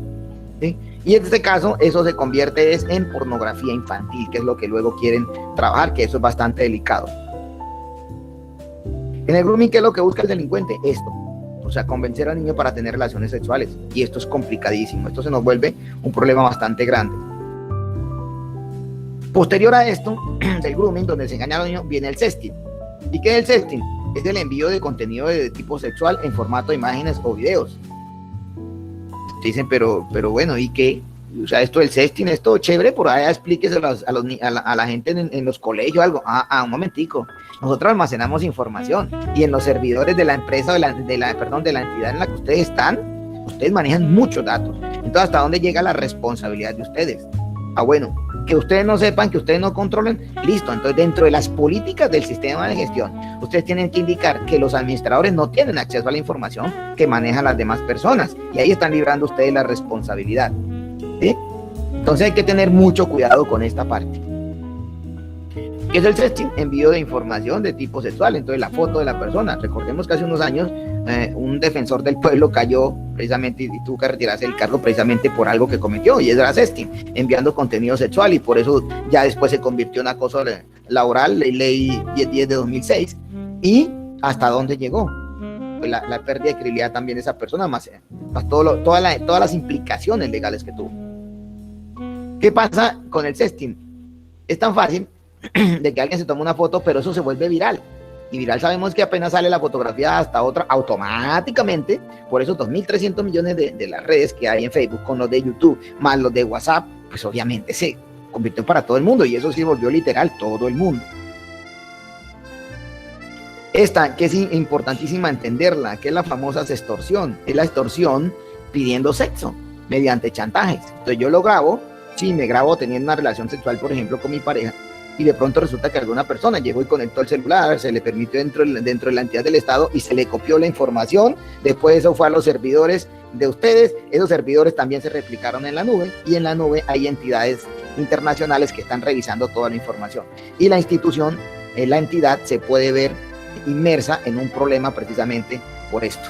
¿sí? Y en este caso eso se convierte en pornografía infantil, que es lo que luego quieren trabajar, que eso es bastante delicado. En el grooming, ¿qué es lo que busca el delincuente? Esto. O sea, convencer al niño para tener relaciones sexuales. Y esto es complicadísimo. Esto se nos vuelve un problema bastante grande. Posterior a esto, del grooming, donde se engaña a los niños, viene el sexting. ¿Y qué es el sexting? Es el envío de contenido de tipo sexual en formato de imágenes o videos. Dicen, pero bueno, ¿y qué? O sea, esto del sexting es todo chévere, por ahí explíqueselo a la gente en los colegios, algo. Un momentico. Nosotros almacenamos información y en los servidores de la empresa, de la entidad en la que ustedes están, ustedes manejan muchos datos. Entonces, ¿hasta dónde llega la responsabilidad de ustedes? Bueno, que ustedes no sepan, que ustedes no controlen, listo. Entonces, dentro de las políticas del sistema de gestión, ustedes tienen que indicar que los administradores no tienen acceso a la información que manejan las demás personas. Y ahí están librando ustedes la responsabilidad, ¿sí? Entonces hay que tener mucho cuidado con esta parte. ¿Qué es el sexting? Envío de información de tipo sexual. Entonces la foto de la persona. Recordemos que hace unos años un defensor del pueblo cayó precisamente y tuvo que retirarse del cargo precisamente por algo que cometió, y era sexting, enviando contenido sexual, y por eso ya después se convirtió en acoso laboral, ley 1010 de 2006. ¿Y hasta dónde llegó? Pues la pérdida de credibilidad también de esa persona, más todas las implicaciones legales que tuvo. ¿Qué pasa con el sexting? Es tan fácil de que alguien se toma una foto, pero eso se vuelve viral. Y viral sabemos que apenas sale la fotografía hasta otra, automáticamente, por esos 2.300 millones de las redes que hay en Facebook, con los de YouTube, más los de WhatsApp, pues obviamente se convirtió para todo el mundo, y eso sí volvió literal todo el mundo. Esta, que es importantísima entenderla, que es la famosa sextorsión, es la extorsión pidiendo sexo mediante chantajes. Entonces yo lo grabo, sí, me grabo teniendo una relación sexual, por ejemplo, con mi pareja, y de pronto resulta que alguna persona llegó y conectó el celular, se le permitió dentro de la entidad del Estado y se le copió la información. Después eso fue a los servidores de ustedes, esos servidores también se replicaron en la nube, y en la nube hay entidades internacionales que están revisando toda la información, y la institución, la entidad se puede ver inmersa en un problema precisamente por esto.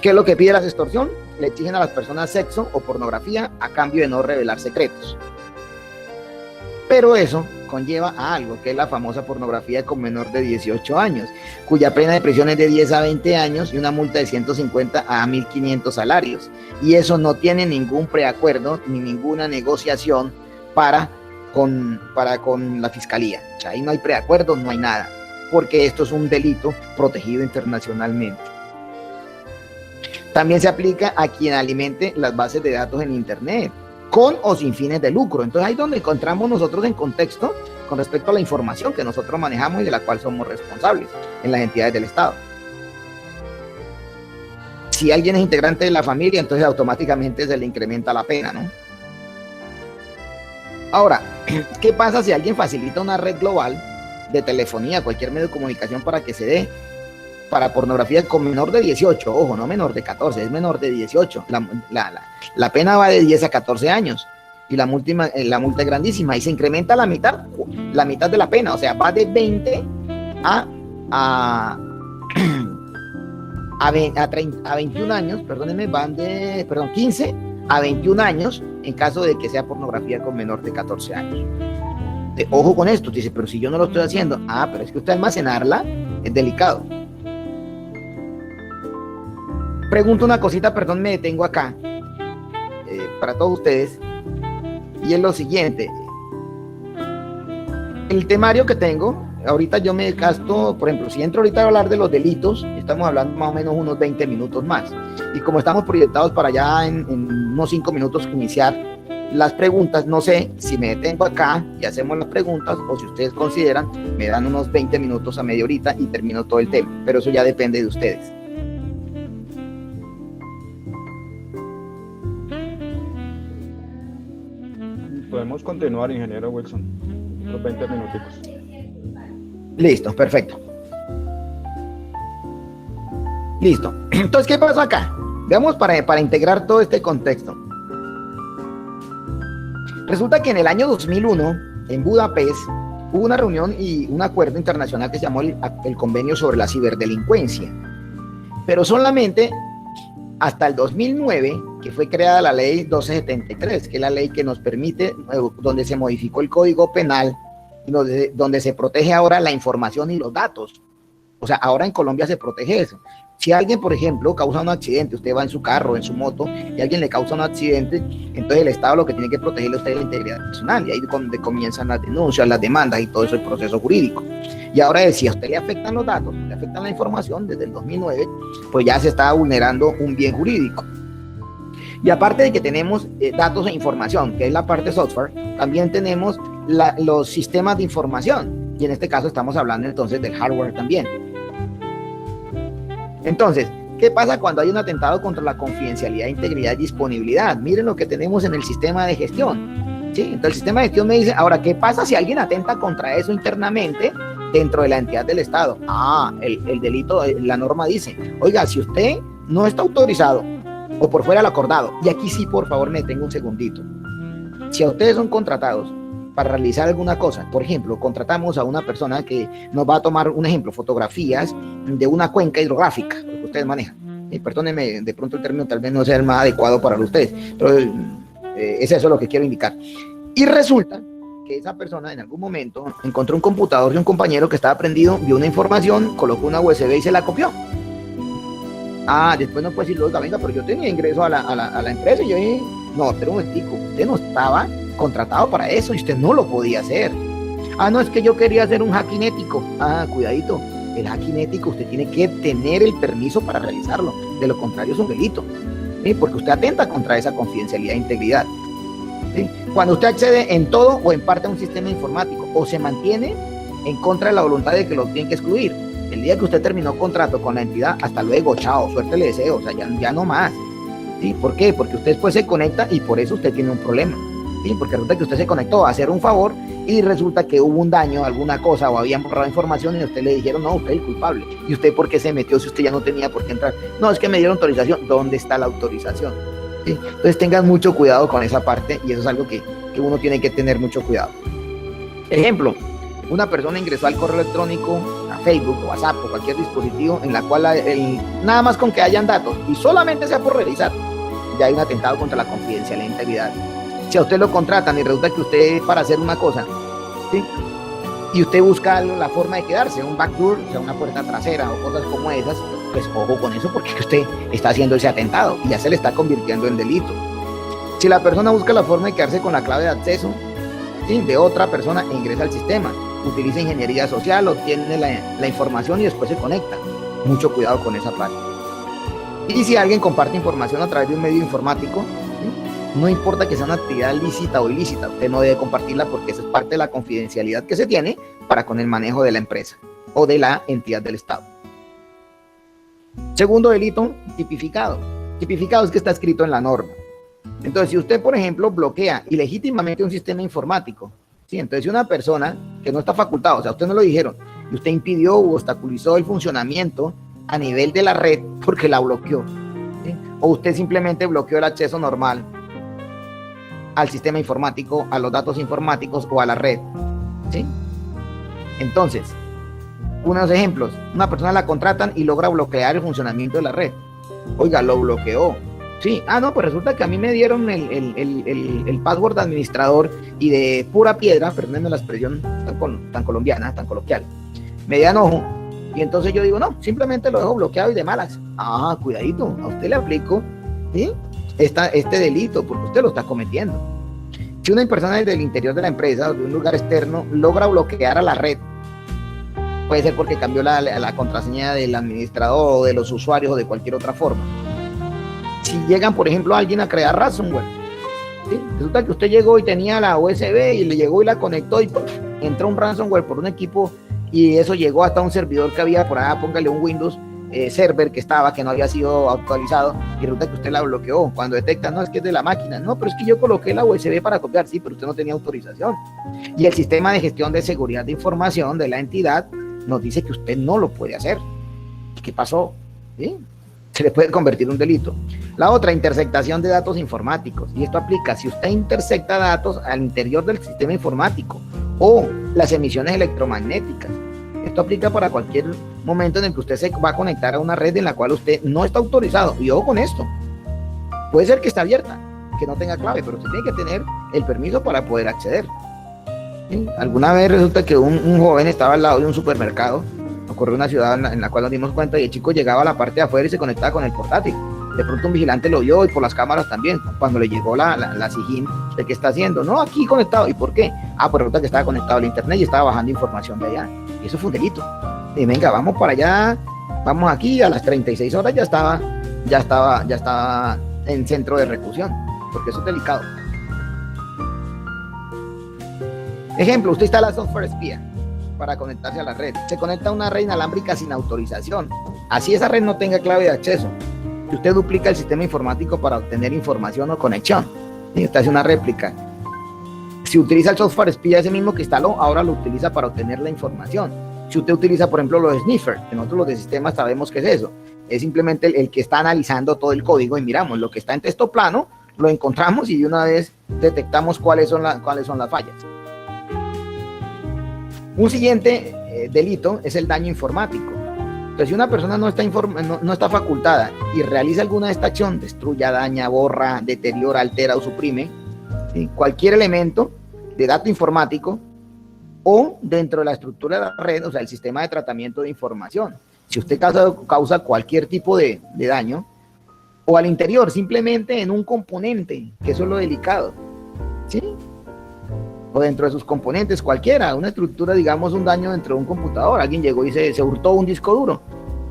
¿Qué es lo que pide la extorsión? Le exigen a las personas sexo o pornografía a cambio de no revelar secretos. Pero eso conlleva a algo, que es la famosa pornografía con menor de 18 años, cuya pena de prisión es de 10 a 20 años y una multa de 150 a 1.500 salarios. Y eso no tiene ningún preacuerdo ni ninguna negociación para con la fiscalía. O sea, ahí no hay preacuerdo, no hay nada, porque esto es un delito protegido internacionalmente. También se aplica a quien alimente las bases de datos en Internet, con o sin fines de lucro. Entonces ahí es donde encontramos nosotros en contexto con respecto a la información que nosotros manejamos y de la cual somos responsables en las entidades del Estado. Si alguien es integrante de la familia, entonces automáticamente se le incrementa la pena, ¿no? Ahora, ¿qué pasa si alguien facilita una red global de telefonía, cualquier medio de comunicación para que se dé para pornografía con menor de 18? Ojo, no menor de 14, es menor de 18. La pena va de 10 a 14 años y la multa es grandísima y se incrementa la mitad de la pena, o sea, va de 20 a 21 años, perdónenme, 15 a 21 años en caso de que sea pornografía con menor de 14 años. Ojo con esto, dice, pero si yo no lo estoy haciendo, pero es que usted almacenarla es delicado. Pregunto una cosita, perdón, me detengo acá, para todos ustedes, y es lo siguiente. El temario que tengo, ahorita yo me gasto, por ejemplo, si entro ahorita a hablar de los delitos, estamos hablando más o menos unos 20 minutos más, y como estamos proyectados para ya en unos 5 minutos iniciar las preguntas, no sé si me detengo acá y hacemos las preguntas, o si ustedes consideran, me dan unos 20 minutos a media horita y termino todo el tema, pero eso ya depende de ustedes. Podemos continuar, ingeniero Wilson, los 20 minuticos. Listo, perfecto. Listo. Entonces, ¿qué pasó acá? Veamos para integrar todo este contexto. Resulta que en el año 2001, en Budapest, hubo una reunión y un acuerdo internacional que se llamó el Convenio sobre la Ciberdelincuencia. Pero solamente hasta el 2009, que fue creada la ley 1273, que es la ley que nos permite, donde se modificó el Código Penal, donde se protege ahora la información y los datos. O sea, ahora en Colombia se protege eso. Si alguien, por ejemplo, causa un accidente, usted va en su carro, en su moto, y alguien le causa un accidente, entonces el Estado lo que tiene que protegerle a usted es la integridad personal, y ahí es donde comienzan las denuncias, las demandas y todo eso, el proceso jurídico. Y ahora, si a usted le afectan los datos, le afectan la información desde el 2009, pues ya se está vulnerando un bien jurídico. Y aparte de que tenemos datos e información, que es la parte software, también tenemos los sistemas de información, y en este caso estamos hablando entonces del hardware también. Entonces, ¿qué pasa cuando hay un atentado contra la confidencialidad, integridad y disponibilidad? Miren lo que tenemos en el sistema de gestión. ¿Sí? Entonces el sistema de gestión me dice, ahora, ¿qué pasa si alguien atenta contra eso internamente dentro de la entidad del Estado? El delito, la norma dice, oiga, si usted no está autorizado o por fuera lo acordado, y aquí sí, por favor, me detengo un segundito. Si a ustedes son contratados para realizar alguna cosa, por ejemplo, contratamos a una persona que nos va a tomar, un ejemplo, fotografías de una cuenca hidrográfica, lo que ustedes manejan. Perdónenme, de pronto el término tal vez no sea el más adecuado para ustedes, pero es eso lo que quiero indicar. Y resulta que esa persona en algún momento encontró un computador de un compañero que estaba prendido, vio una información, colocó una USB y se la copió. Después no puede decir, oiga, venga, pero yo tenía ingreso a la empresa y yo dije, no, pero un momentico, usted no estaba contratado para eso y usted no lo podía hacer. No, es que yo quería hacer un hacking ético. Cuidadito, el hacking ético usted tiene que tener el permiso para realizarlo, de lo contrario es un delito. ¿sí? Porque usted atenta contra esa confidencialidad e integridad. ¿Sí? Cuando usted accede en todo o en parte a un sistema informático o se mantiene en contra de la voluntad de que lo tienen que excluir. El día que usted terminó contrato con la entidad, hasta luego, chao, suerte le deseo, o sea, ya no más. ¿Sí? ¿Por qué? Porque usted después se conecta y por eso usted tiene un problema. ¿Sí? Porque resulta que usted se conectó a hacer un favor y resulta que hubo un daño, alguna cosa, o habían borrado información y a usted le dijeron, no, usted es el culpable. ¿Y usted por qué se metió si usted ya no tenía por qué entrar? No, es que me dieron autorización. ¿Dónde está la autorización? ¿Sí? Entonces tengan mucho cuidado con esa parte y eso es algo que uno tiene que tener mucho cuidado. Ejemplo, una persona ingresó al correo electrónico, a Facebook, o WhatsApp o cualquier dispositivo en la cual nada más con que hayan datos y solamente sea por revisar, ya hay un atentado contra la confidencialidad e integridad. Si a usted lo contratan y resulta que usted para hacer una cosa, ¿sí? Y usted busca la forma de quedarse, un backdoor, o sea, una puerta trasera o cosas como esas, pues ojo con eso porque usted está haciendo ese atentado y ya se le está convirtiendo en delito. Si la persona busca la forma de quedarse con la clave de acceso, ¿sí? De otra persona e ingresa al sistema, utiliza ingeniería social, obtiene la información y después se conecta. Mucho cuidado con esa parte. Y si alguien comparte información a través de un medio informático, ¿sí? No importa que sea una actividad lícita o ilícita, usted no debe compartirla porque esa es parte de la confidencialidad que se tiene para con el manejo de la empresa o de la entidad del Estado. Segundo delito, tipificado. Tipificado es que está escrito en la norma. Entonces, si usted, por ejemplo, bloquea ilegítimamente un sistema informático, ¿sí? Entonces, si una persona que no está facultada, o sea, usted no lo dijeron, y usted impidió o obstaculizó el funcionamiento a nivel de la red porque la bloqueó, ¿sí? O usted simplemente bloqueó el acceso normal al sistema informático, a los datos informáticos o a la red, ¿sí? Entonces, unos ejemplos, una persona la contratan y logra bloquear el funcionamiento de la red. Oiga, lo bloqueó. Sí, no, pues resulta que a mí me dieron el password de administrador y de pura piedra, perdónenme la expresión tan colombiana, tan coloquial, me di enojo y entonces yo digo, no, simplemente lo dejo bloqueado y de malas. Cuidadito, a usted le aplico, ¿sí? este delito porque usted lo está cometiendo. Si una persona del interior de la empresa o de un lugar externo logra bloquear a la red, puede ser porque cambió la contraseña del administrador o de los usuarios o de cualquier otra forma. Si llegan, por ejemplo, alguien a crear ransomware, ¿sí? Resulta que usted llegó y tenía la USB y le llegó y la conectó y ¡pum! Entró un ransomware por un equipo y eso llegó hasta un servidor que había por allá, póngale un Windows server que no había sido actualizado y resulta que usted la bloqueó. Cuando detecta, no, es que es de la máquina, no, pero es que yo coloqué la USB para copiar, sí, pero usted no tenía autorización. Y el sistema de gestión de seguridad de información de la entidad nos dice que usted no lo puede hacer. ¿Qué pasó? ¿Sí? Se le puede convertir en un delito. La otra, interceptación de datos informáticos. Y esto aplica si usted intercepta datos al interior del sistema informático o las emisiones electromagnéticas. Esto aplica para cualquier momento en el que usted se va a conectar a una red en la cual usted no está autorizado. Y ojo con esto. Puede ser que esté abierta, que no tenga clave, pero usted tiene que tener el permiso para poder acceder. ¿Sí? Alguna vez resulta que un joven estaba al lado de un supermercado. Ocurrió una ciudad en la cual nos dimos cuenta y el chico llegaba a la parte de afuera y se conectaba con el portátil. De pronto un vigilante lo vio y por las cámaras también. Cuando le llegó la SIGIN, ¿de qué está haciendo? No, aquí conectado. ¿Y por qué? Pues resulta que estaba conectado al internet y estaba bajando información de allá. Y eso fue un delito. Y venga, vamos para allá, vamos aquí, a las 36 horas ya estaba en centro de reclusión, porque eso es delicado. Ejemplo, usted instala software espía para conectarse a la red. Se conecta a una red inalámbrica sin autorización. Así esa red no tenga clave de acceso. Si usted duplica el sistema informático para obtener información o conexión, y usted hace una réplica. Si utiliza el software espía ese mismo que instaló, ahora lo utiliza para obtener la información. Si usted utiliza, por ejemplo, los sniffers, que nosotros los de sistemas sabemos qué es eso. Es simplemente el que está analizando todo el código y miramos lo que está en texto plano, lo encontramos y de una vez detectamos cuáles son las fallas. Un siguiente delito es el daño informático. Entonces, si una persona no está facultada y realiza alguna de esta acción, destruya, daña, borra, deteriora, altera o suprime, ¿sí? Cualquier elemento de dato informático o dentro de la estructura de la red, o sea, el sistema de tratamiento de información. Si usted causa cualquier tipo de daño, o al interior, simplemente en un componente, que eso es lo delicado, ¿sí? O dentro de sus componentes, cualquiera, una estructura, digamos, un daño dentro de un computador, alguien llegó y se hurtó un disco duro,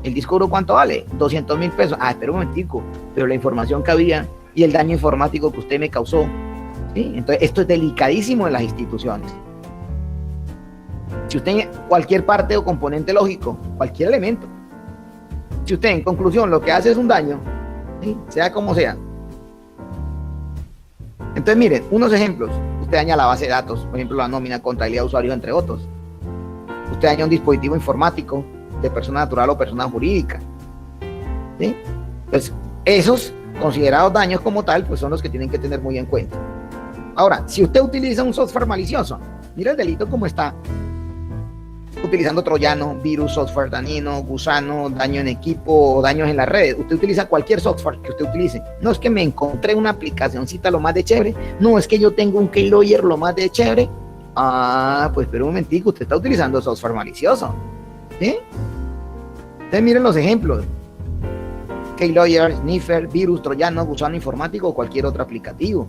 ¿El disco duro cuánto vale? 200.000 pesos. Ah, espera un momentico, pero la información que había y el daño informático que usted me causó, ¿sí? Entonces, esto es delicadísimo en las instituciones. Si usted, cualquier parte o componente lógico, cualquier elemento, si usted en conclusión lo que hace es un daño, ¿sí? Sea como sea. Entonces, miren, unos ejemplos. Usted daña la base de datos, por ejemplo, la nómina, contabilidad de usuarios, entre otros. Usted daña un dispositivo informático de persona natural o persona jurídica, ¿sí? Pues esos considerados daños como tal, pues son los que tienen que tener muy en cuenta. Ahora, si usted utiliza un software malicioso, mira el delito como está. Utilizando troyano, virus, software dañino, gusano, daño en equipo o daños en las redes. Usted utiliza cualquier software que usted utilice. No es que me encontré una aplicacioncita lo más de chévere. No es que yo tengo un keylawyer lo más de chévere. Ah, pues pero un momentico, usted está utilizando software malicioso, ¿sí? Ustedes miren los ejemplos. Keylawyer, sniffer, virus, troyano, gusano informático o cualquier otro aplicativo.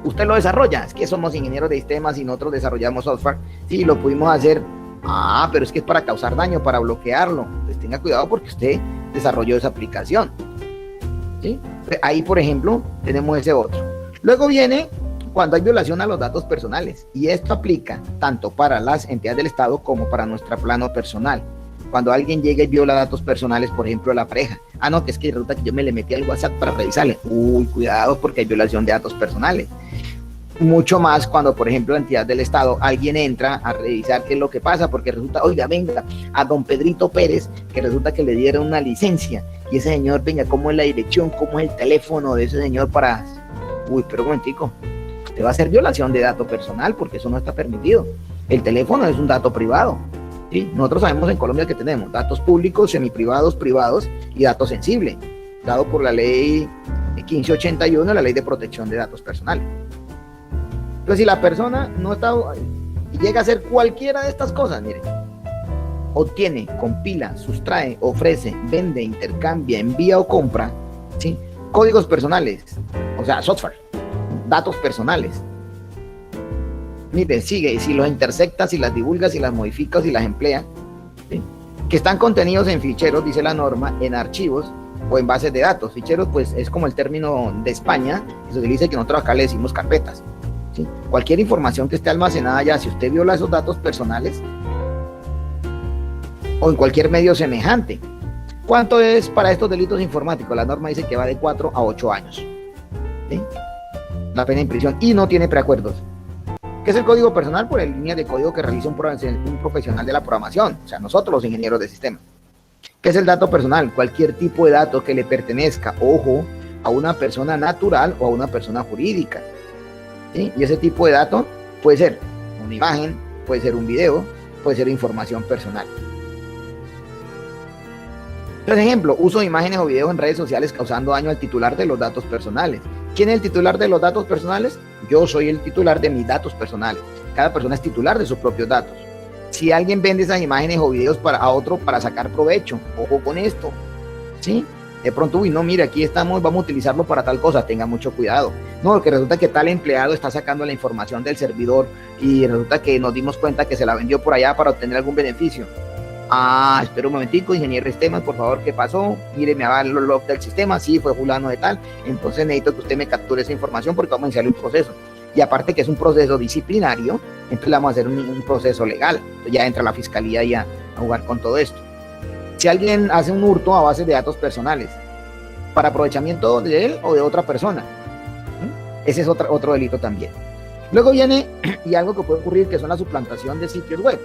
Usted lo desarrolla, es que somos ingenieros de sistemas y nosotros desarrollamos software. Sí, lo pudimos hacer. Ah, pero es que es para causar daño, para bloquearlo. Pues tenga cuidado porque usted desarrolló esa aplicación, ¿sí? Ahí, por ejemplo, tenemos ese otro. Luego viene cuando hay violación a los datos personales. Y esto aplica tanto para las entidades del Estado como para nuestro plano personal. Cuando alguien llega y viola datos personales, por ejemplo, de la pareja. Ah, no, que es que resulta que yo me le metí al WhatsApp para revisarle. Uy, cuidado porque hay violación de datos personales. Mucho más cuando, por ejemplo, la entidad del Estado, alguien entra a revisar qué es lo que pasa, porque resulta, oiga, venga, a don Pedrito Pérez, que resulta que le dieron una licencia, y ese señor, venga, ¿cómo es la dirección? ¿Cómo es el teléfono de ese señor para...? Uy, pero un momentico, usted va a hacer violación de dato personal, porque eso no está permitido. El teléfono es un dato privado, ¿sí? Nosotros sabemos en Colombia que tenemos datos públicos, semiprivados, privados y datos sensibles, dado por la ley 1581, la ley de protección de datos personales. Entonces, si la persona no está, llega a hacer cualquiera de estas cosas, mire, obtiene, compila, sustrae, ofrece, vende, intercambia, envía o compra, ¿sí? Códigos personales, o sea, software, datos personales. Mire, sigue, y si los intersecta, si las divulga, si las modifica, si las emplea, ¿sí? Que están contenidos en ficheros, dice la norma, en archivos o en bases de datos. Ficheros, pues, es como el término de España, que se utiliza y que nosotros acá le decimos carpetas. ¿Sí? Cualquier información que esté almacenada ya, si usted viola esos datos personales o en cualquier medio semejante. ¿Cuánto es para estos delitos informáticos? La norma dice que va de 4 a 8 años, ¿sí? La pena en prisión y no tiene preacuerdos. ¿Qué es el código personal? Por el línea de código que realiza un profesional de la programación, o sea, nosotros los ingenieros de sistemas. ¿Qué es el dato personal? Cualquier tipo de dato que le pertenezca, ojo, a una persona natural o a una persona jurídica. ¿Sí? Y ese tipo de datos puede ser una imagen, puede ser un video, puede ser información personal. Por ejemplo, uso de imágenes o videos en redes sociales causando daño al titular de los datos personales. ¿Quién es el titular de los datos personales? Yo soy el titular de mis datos personales. Cada persona es titular de sus propios datos. Si alguien vende esas imágenes o videos a otro para sacar provecho, ojo con esto, ¿sí? De pronto, uy, no, mire, aquí estamos, vamos a utilizarlo para tal cosa, tenga mucho cuidado. No, porque resulta que tal empleado está sacando la información del servidor y resulta que nos dimos cuenta que se la vendió por allá para obtener algún beneficio. Ah, espera un momentico, ingeniero de sistemas, por favor, ¿qué pasó? Mire, me va el log del sistema, sí, fue fulano de tal, entonces necesito que usted me capture esa información porque vamos a iniciar un proceso. Y aparte que es un proceso disciplinario, entonces le vamos a hacer un proceso legal. Entonces ya entra la fiscalía ya a jugar con todo esto. Si alguien hace un hurto a base de datos personales para aprovechamiento de él o de otra persona, ese es otro delito también. Luego viene, y algo que puede ocurrir, que son la suplantación de sitios web.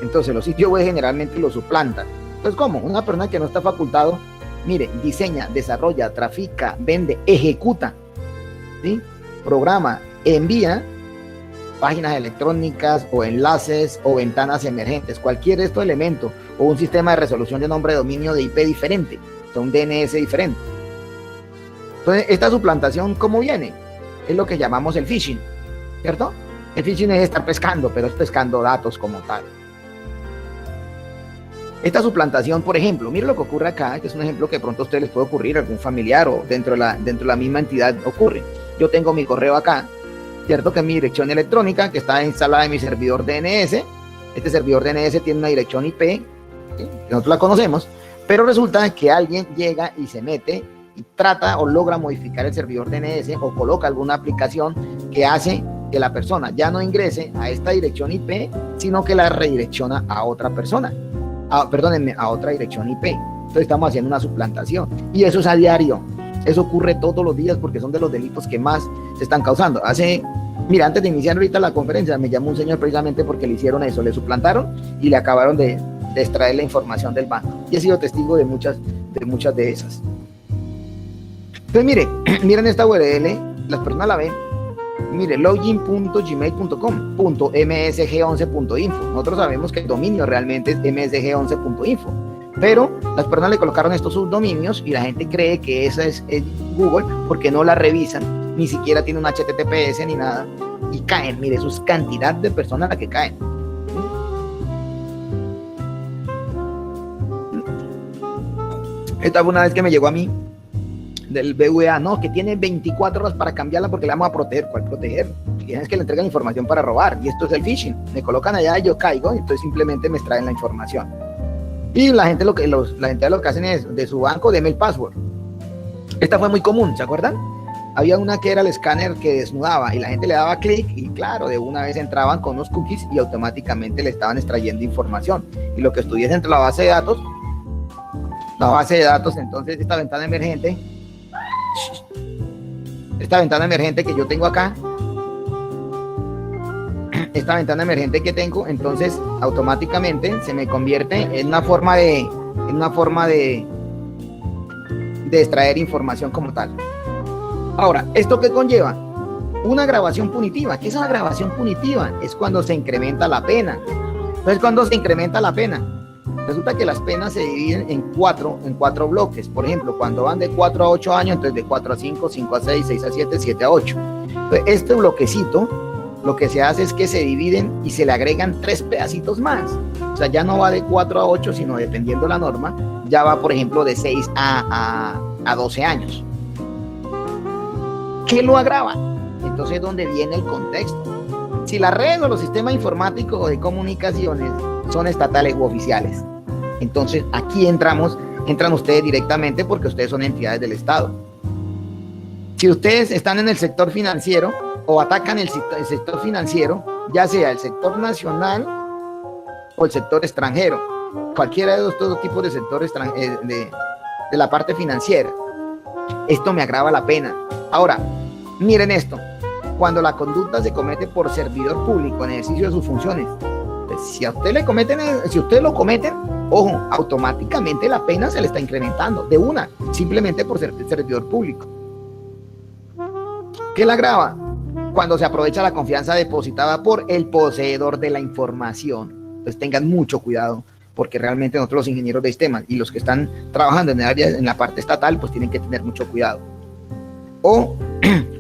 Entonces los sitios web generalmente los suplantan. Entonces, ¿cómo? Una persona que no está facultado, mire, diseña, desarrolla, trafica, vende, ejecuta, ¿sí? Programa, envía páginas electrónicas o enlaces o ventanas emergentes, cualquier de estos elementos, o un sistema de resolución de nombre de dominio de IP diferente, o un DNS diferente. Entonces, esta suplantación, ¿cómo viene? Es lo que llamamos el phishing, ¿cierto? El phishing es estar pescando, pero es pescando datos como tal. Esta suplantación, por ejemplo, mire lo que ocurre acá, que es un ejemplo que de pronto a ustedes les puede ocurrir, a algún familiar o dentro de la misma entidad ocurre. Yo tengo mi correo acá, ¿cierto? Que es mi dirección electrónica, que está instalada en mi servidor DNS. Este servidor DNS tiene una dirección IP ¿sí? Que nosotros la conocemos, pero resulta que alguien llega y se mete y trata o logra modificar el servidor DNS o coloca alguna aplicación que hace que la persona ya no ingrese a esta dirección IP, sino que la redirecciona a otra persona, perdónenme, a otra dirección IP. Entonces estamos haciendo una suplantación y eso es a diario, eso ocurre todos los días porque son de los delitos que más se están causando. Mira, antes de iniciar ahorita la conferencia me llamó un señor precisamente porque le hicieron eso, le suplantaron y le acabaron de extraer la información del banco, y he sido testigo de muchas de esas. Entonces miren esta URL, las personas la ven, mire, login.gmail.com, .msg11.info. Nosotros sabemos que el dominio realmente es msg11.info, pero las personas le colocaron estos subdominios y la gente cree que esa es Google porque no la revisan, ni siquiera tiene un HTTPS ni nada, y caen. Mire, eso es cantidad de personas las que caen. Esta fue una vez que me llegó a mí del BVA, no, que tiene 24 horas para cambiarla porque la vamos a proteger. ¿Cuál proteger? Es que le entregan información para robar, y esto es el phishing. Me colocan allá y yo caigo, y entonces simplemente me extraen la información. Y la gente lo que hacen es, de su banco, deme el password. Esta fue muy común, ¿se acuerdan? Había una que era el escáner que desnudaba y la gente le daba clic y claro, de una vez entraban con unos cookies y automáticamente le estaban extrayendo información. Y lo que estuviese entre la base de datos, entonces esta ventana emergente que yo tengo acá, esta ventana emergente que tengo, entonces automáticamente se me convierte en una forma de extraer información como tal. Ahora, ¿esto qué conlleva? Una grabación punitiva. ¿Qué es una grabación punitiva? Es cuando se incrementa la pena. Entonces, cuando se incrementa la pena, resulta que las penas se dividen en cuatro bloques. Por ejemplo, cuando van de 4 a 8 años, entonces de 4 a 5, 5 a 6, 6 a 7, 7 a 8. Entonces, este bloquecito, lo que se hace es que se dividen y se le agregan 3 pedacitos más. O sea, ya no va de 4 a 8, sino dependiendo la norma, ya va, por ejemplo, de 6 a 12 años. ¿Qué lo agrava? Entonces, ¿dónde viene el contexto? Si las redes o los sistemas informáticos o de comunicaciones son estatales u oficiales, entonces aquí entran ustedes directamente porque ustedes son entidades del Estado. Si ustedes están en el sector financiero o atacan el sector financiero, ya sea el sector nacional o el sector extranjero, cualquiera de estos dos tipos de sectores de la parte financiera, esto me agrava la pena. Ahora, miren esto, cuando la conducta se comete por servidor público en ejercicio de sus funciones, pues si ustedes lo cometen, ojo, automáticamente la pena se le está incrementando de una, simplemente por ser servidor público. ¿Qué la agrava? Cuando se aprovecha la confianza depositada por el poseedor de la información. Entonces tengan mucho cuidado, porque realmente nosotros los ingenieros de sistemas y los que están trabajando en la parte estatal, pues tienen que tener mucho cuidado. O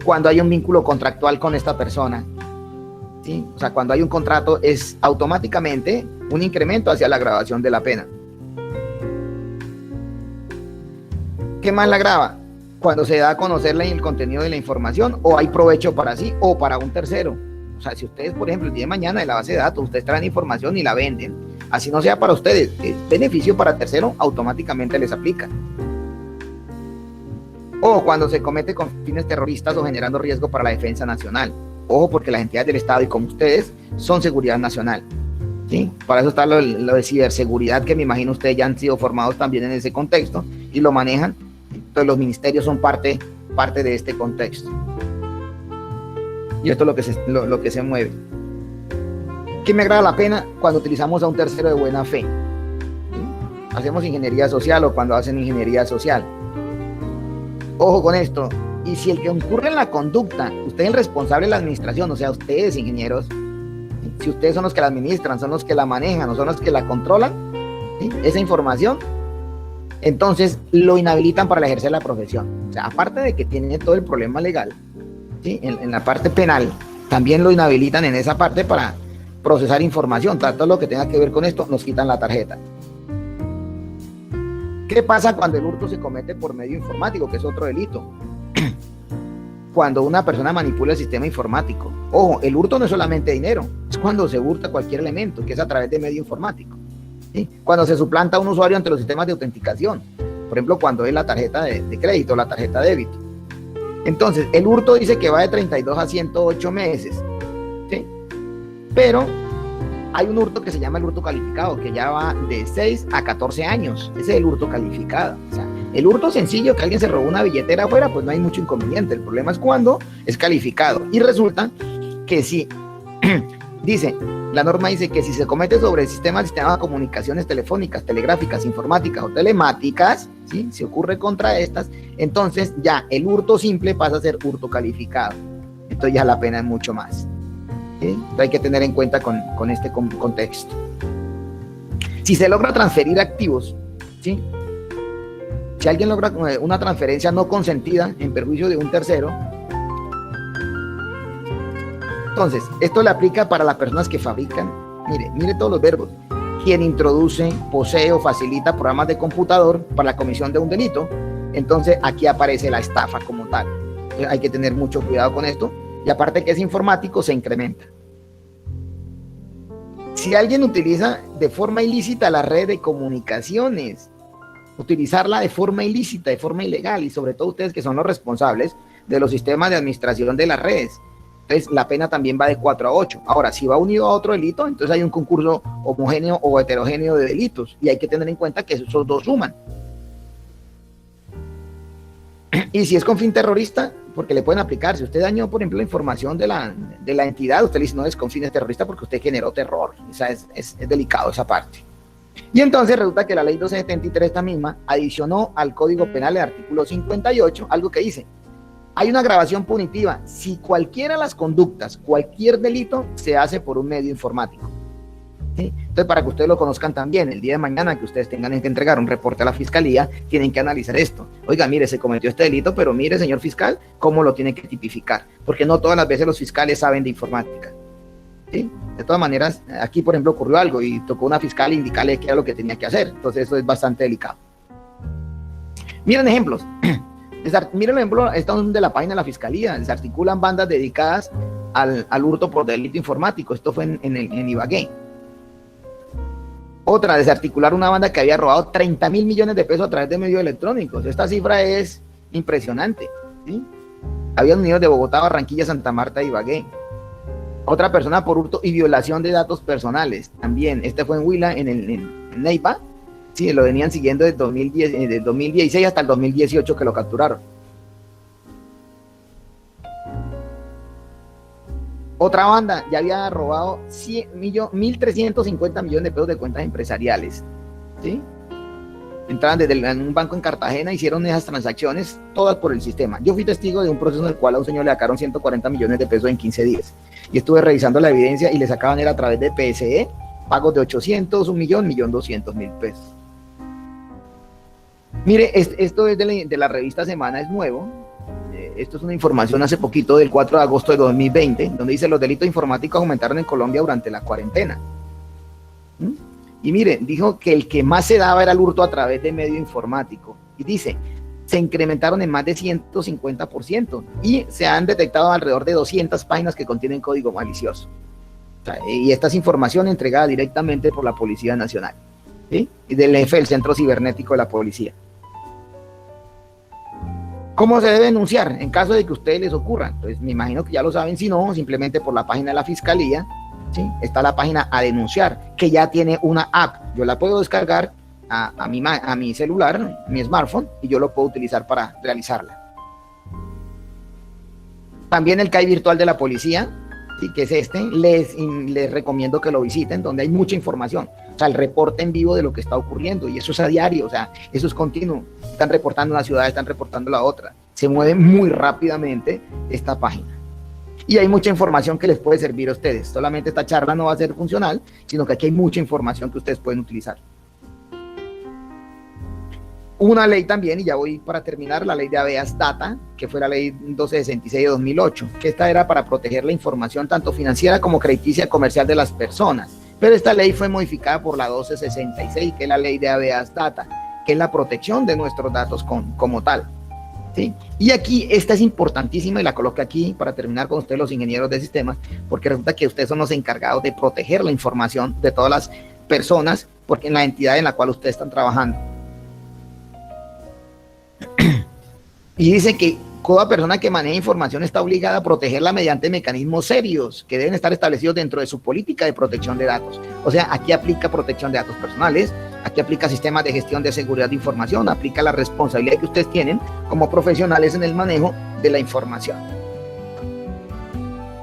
cuando hay un vínculo contractual con esta persona, ¿sí? O sea, cuando hay un contrato es automáticamente un incremento hacia la agravación de la pena. ¿Qué más la agrava? Cuando se da a conocer el contenido de la información o hay provecho para sí o para un tercero. O sea, si ustedes, por ejemplo, el día de mañana de la base de datos, ustedes traen información y la venden, así no sea para ustedes, es beneficio para tercero, automáticamente les aplica. O cuando se comete con fines terroristas o generando riesgo para la defensa nacional. Ojo, porque las entidades del Estado y como ustedes son seguridad nacional, ¿sí? Para eso está lo de ciberseguridad, que me imagino ustedes ya han sido formados también en ese contexto y lo manejan. Entonces los ministerios son parte de este contexto. Y esto es lo que se mueve. ¿Qué me agrada la pena? Cuando utilizamos a un tercero de buena fe, ¿sí? Hacemos ingeniería social o cuando hacen ingeniería social. Ojo con esto, y si el que incurre en la conducta, usted es el responsable de la administración, o sea, ustedes ingenieros, si ustedes son los que la administran, son los que la manejan, o son los que la controlan, ¿sí? Esa información, entonces lo inhabilitan para ejercer la profesión. O sea, aparte de que tiene todo el problema legal, ¿sí? En la parte penal, también lo inhabilitan en esa parte para procesar información. Todo lo que tenga que ver con esto, nos quitan la tarjeta. ¿Qué pasa cuando el hurto se comete por medio informático, que es otro delito? Cuando una persona manipula el sistema informático. Ojo, el hurto no es solamente dinero, es cuando se hurta cualquier elemento, que es a través de medio informático. ¿sí? Cuando se suplanta a un usuario ante los sistemas de autenticación, por ejemplo, cuando es la tarjeta de crédito, la tarjeta de débito. Entonces, el hurto dice que va de 32 a 108 meses, ¿sí? Pero hay un hurto que se llama el hurto calificado, que ya va de 6 a 14 años. Ese es el hurto calificado. O sea, el hurto sencillo, que alguien se robó una billetera afuera, pues no hay mucho inconveniente. El problema es cuando es calificado. Y resulta que si, dice, la norma dice que si se comete sobre el sistema de comunicaciones telefónicas, telegráficas, informáticas o telemáticas, ¿sí? Si ocurre contra estas, entonces ya el hurto simple pasa a ser hurto calificado. Entonces ya la pena es mucho más. ¿Sí? Entonces hay que tener en cuenta con este contexto. Si se logra transferir activos, ¿sí? Si alguien logra una transferencia no consentida en perjuicio de un tercero, entonces esto le aplica para las personas que fabrican, mire todos los verbos: quien introduce, posee o facilita programas de computador para la comisión de un delito. Entonces aquí aparece la estafa como tal. Entonces, hay que tener mucho cuidado con esto. Y aparte que es informático, se incrementa. Si alguien utiliza de forma ilícita la red de comunicaciones, utilizarla de forma ilícita, de forma ilegal, y sobre todo ustedes que son los responsables de los sistemas de administración de las redes, entonces la pena también va de 4 a 8. Ahora, si va unido a otro delito, entonces hay un concurso homogéneo o heterogéneo de delitos, y hay que tener en cuenta que esos dos suman. Y si es con fin terrorista, porque le pueden aplicar, si usted dañó, por ejemplo, la información de la entidad, usted le dice, no, es con fines terroristas porque usted generó terror. O sea, es delicado esa parte. Y entonces resulta que la ley 1273, esta misma, adicionó al Código Penal el artículo 58, algo que dice: hay una gravación punitiva si cualquiera de las conductas, cualquier delito, se hace por un medio informático. ¿Sí? Entonces, para que ustedes lo conozcan también, el día de mañana que ustedes tengan que entregar un reporte a la fiscalía, tienen que analizar esto. Oiga, mire, se cometió este delito, pero mire, señor fiscal, cómo lo tiene que tipificar, porque no todas las veces los fiscales saben de informática. ¿Sí? De todas maneras, aquí, por ejemplo, ocurrió algo y tocó a una fiscal indicarle qué era lo que tenía que hacer. Entonces, eso es bastante delicado. Miren ejemplos. Miren, por ejemplo, esta es de la página de la fiscalía. Se articulan bandas dedicadas al hurto por delito informático. Esto fue en Ibagué. Otra, desarticular una banda que había robado 30.000 millones de pesos a través de medios electrónicos. Esta cifra es impresionante, ¿sí? Habían unido de Bogotá, Barranquilla, Santa Marta y Ibagué. Otra persona por hurto y violación de datos personales. También, este fue en Huila, en Neiva. Sí, lo venían siguiendo desde 2016 hasta el 2018 que lo capturaron. Otra banda ya había robado 1.350 millones de pesos de cuentas empresariales. ¿Sí? Entraban en un banco en Cartagena, hicieron esas transacciones todas por el sistema. Yo fui testigo de un proceso en el cual a un señor le sacaron 140 millones de pesos en 15 días. Y estuve revisando la evidencia y le sacaban a través de PSE pagos de 800, 1.200.000 pesos. Mire, esto es de la revista Semana, es nuevo. Esto es una información hace poquito, del 4 de agosto de 2020, donde dice: los delitos informáticos aumentaron en Colombia durante la cuarentena. Y mire, dijo que el que más se daba era el hurto a través de medio informático. Y dice, se incrementaron en más de 150% y se han detectado alrededor de 200 páginas que contienen código malicioso. O sea, y esta es información entregada directamente por la Policía Nacional, ¿sí? Y del jefe del Centro Cibernético de la Policía. ¿Cómo se debe denunciar en caso de que a ustedes les ocurra? Pues me imagino que ya lo saben. Si no, simplemente por la página de la Fiscalía, ¿sí? Está la página a denunciar, que ya tiene una app. Yo la puedo descargar a mi celular, mi smartphone, y yo lo puedo utilizar para realizarla. También el CAI virtual de la policía, ¿sí? Que es les recomiendo que lo visiten, donde hay mucha información. O sea, el reporte en vivo de lo que está ocurriendo, y eso es a diario, o sea, eso es continuo. Están reportando una ciudad, están reportando la otra. Se mueve muy rápidamente esta página. Y hay mucha información que les puede servir a ustedes. Solamente esta charla no va a ser funcional, sino que aquí hay mucha información que ustedes pueden utilizar. Una ley también, y ya voy para terminar, la ley de habeas data, que fue la ley 1266 de 2008, que esta era para proteger la información tanto financiera como crediticia comercial de las personas. Pero esta ley fue modificada por la 1266, que es la ley de habeas data, que es la protección de nuestros datos como tal. ¿Sí? Y aquí, esta es importantísima y la coloco aquí para terminar con ustedes, los ingenieros de sistemas, porque resulta que ustedes son los encargados de proteger la información de todas las personas porque en la entidad en la cual ustedes están trabajando. Y dice que toda persona que maneja información está obligada a protegerla mediante mecanismos serios que deben estar establecidos dentro de su política de protección de datos. O sea, aquí aplica protección de datos personales, aquí aplica sistemas de gestión de seguridad de información, aplica la responsabilidad que ustedes tienen como profesionales en el manejo de la información.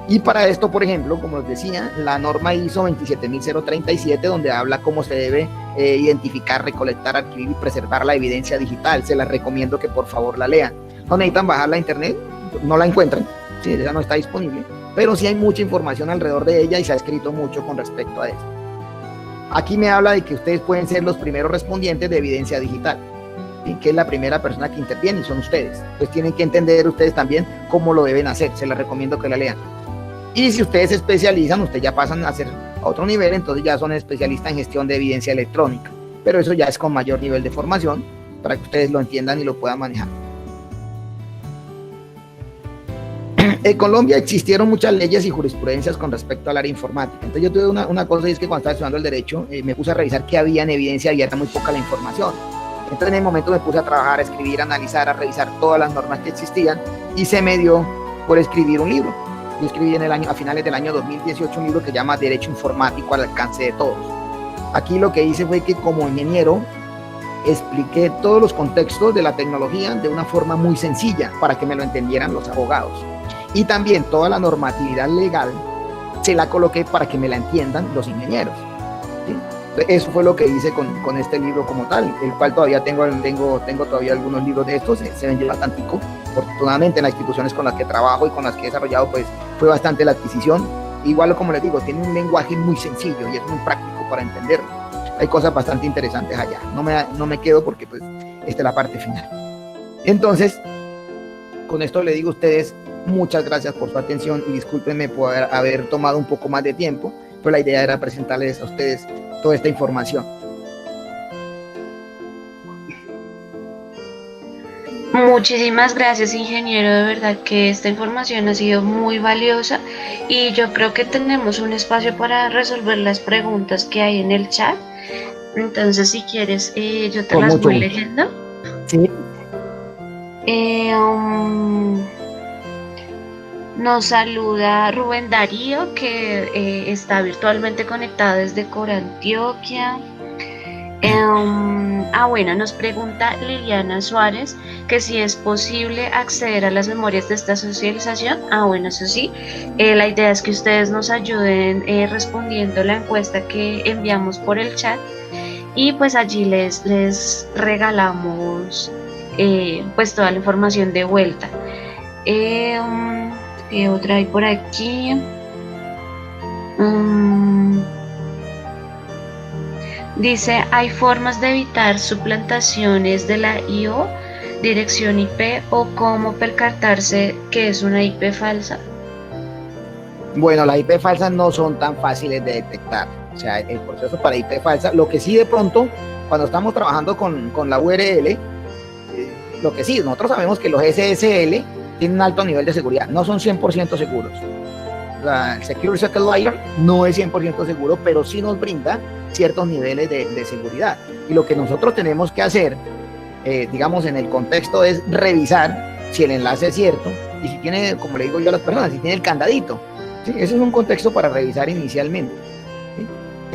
Y para esto, por ejemplo, como les decía, la norma ISO 27037, donde habla cómo se debe identificar, recolectar, adquirir y preservar la evidencia digital. Se las recomiendo que por favor la lean. No necesitan bajarla a internet, no la encuentran, sí, ella no está disponible, pero sí hay mucha información alrededor de ella y se ha escrito mucho con respecto a eso. Aquí me habla de que ustedes pueden ser los primeros respondientes de evidencia digital, ¿sí? Que es la primera persona que interviene y son ustedes. Pues tienen que entender ustedes también cómo lo deben hacer, se les recomiendo que la lean. Y si ustedes se especializan, ustedes ya pasan a ser a otro nivel, entonces ya son especialistas en gestión de evidencia electrónica, pero eso ya es con mayor nivel de formación para que ustedes lo entiendan y lo puedan manejar. En Colombia existieron muchas leyes y jurisprudencias con respecto al área informática. Entonces yo tuve una cosa, y es que cuando estaba estudiando el derecho, me puse a revisar qué había en evidencia y era muy poca la información. Entonces en el momento me puse a trabajar, a escribir, a analizar, a revisar todas las normas que existían y se me dio por escribir un libro. Yo escribí a finales del año 2018 un libro que se llama Derecho Informático al alcance de todos. Aquí lo que hice fue que como ingeniero expliqué todos los contextos de la tecnología de una forma muy sencilla para que me lo entendieran los abogados. Y también toda la normatividad legal se la coloqué para que me la entiendan los ingenieros, ¿sí? Eso fue lo que hice con este libro como tal, el cual todavía tengo todavía algunos libros de estos, se vendió bastante. Afortunadamente en las instituciones con las que trabajo y con las que he desarrollado, pues fue bastante la adquisición. Igual, como les digo, tiene un lenguaje muy sencillo y es muy práctico para entenderlo. Hay cosas bastante interesantes allá. No me quedo porque pues esta es la parte final. Entonces, con esto le digo a ustedes muchas gracias por su atención y discúlpenme por haber tomado un poco más de tiempo, pero la idea era presentarles a ustedes toda esta información. Muchísimas gracias, ingeniero, de verdad que esta información ha sido muy valiosa y yo creo que tenemos un espacio para resolver las preguntas que hay en el chat. Entonces, si quieres, yo te las voy leyendo. Sí. Nos saluda Rubén Darío, que está virtualmente conectado desde Cora, Antioquia. Bueno, nos pregunta Liliana Suárez que si es posible acceder a las memorias de esta socialización. Bueno, eso sí, la idea es que ustedes nos ayuden respondiendo la encuesta que enviamos por el chat y pues allí les regalamos pues toda la información de vuelta. ¿Qué otra hay por aquí? Dice, ¿hay formas de evitar suplantaciones de la IO, dirección IP, o cómo percatarse que es una IP falsa? Bueno, las IP falsas no son tan fáciles de detectar. O sea, el proceso para IP falsa, lo que sí de pronto, cuando estamos trabajando con la URL, lo que sí, nosotros sabemos que los SSL tienen un alto nivel de seguridad, no son 100% seguros. El Secure Second Layer no es 100% seguro, pero sí nos brinda ciertos niveles de seguridad. Y lo que nosotros tenemos que hacer, digamos, en el contexto es revisar si el enlace es cierto y si tiene, como le digo yo a las personas, si tiene el candadito. ¿Sí? Ese es un contexto para revisar inicialmente. ¿Sí?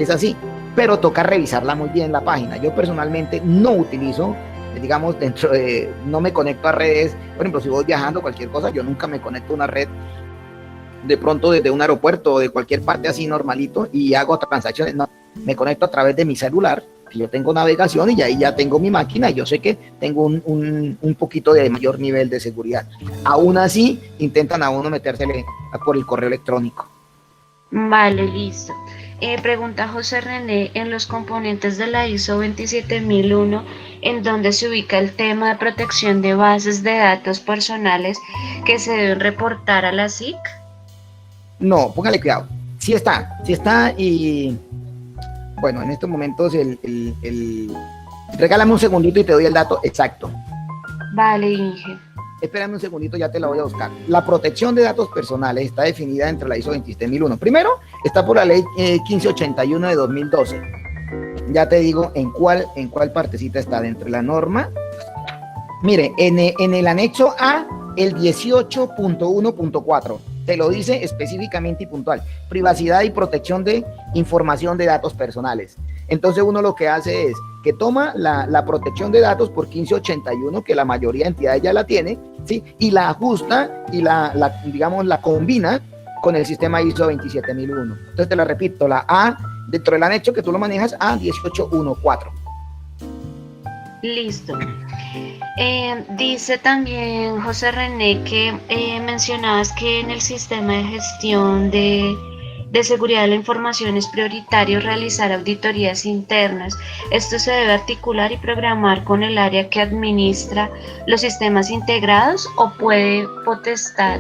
Es así, pero toca revisarla muy bien la página. Yo personalmente no utilizo, digamos, no me conecto a redes. Por ejemplo, si voy viajando cualquier cosa, yo nunca me conecto a una red de pronto desde un aeropuerto o de cualquier parte así normalito y hago transacciones. No, me conecto a través de mi celular, que yo tengo navegación y ahí ya tengo mi máquina y yo sé que tengo un poquito de mayor nivel de seguridad. Aún así, intentan a uno metérsele por el correo electrónico. Vale, listo. Pregunta José René, en los componentes de la ISO 27001, ¿en dónde se ubica el tema de protección de bases de datos personales que se deben reportar a la SIC? No, póngale cuidado. Sí está y bueno, en estos momentos regálame un segundito y te doy el dato exacto. Vale, Inge. Espérame un segundito, ya te la voy a buscar. La protección de datos personales está definida entre la ISO 27001. Primero, está por la ley 1581 de 2012. Ya te digo en cuál partecita está dentro de la norma. Mire, en el anexo A, el 18.1.4, te lo dice específicamente y puntual. Privacidad y protección de información de datos personales. Entonces uno lo que hace es que toma la protección de datos por 1581, que la mayoría de entidades ya la tiene, ¿sí? Y la ajusta y digamos, la combina con el sistema ISO 27001. Entonces te la repito, la A, dentro del anexo que tú lo manejas, A 18.1.4. Listo. Dice también José René que mencionabas que en el sistema de gestión de seguridad de la información es prioritario realizar auditorías internas. Esto se debe articular y programar con el área que administra los sistemas integrados o puede potestad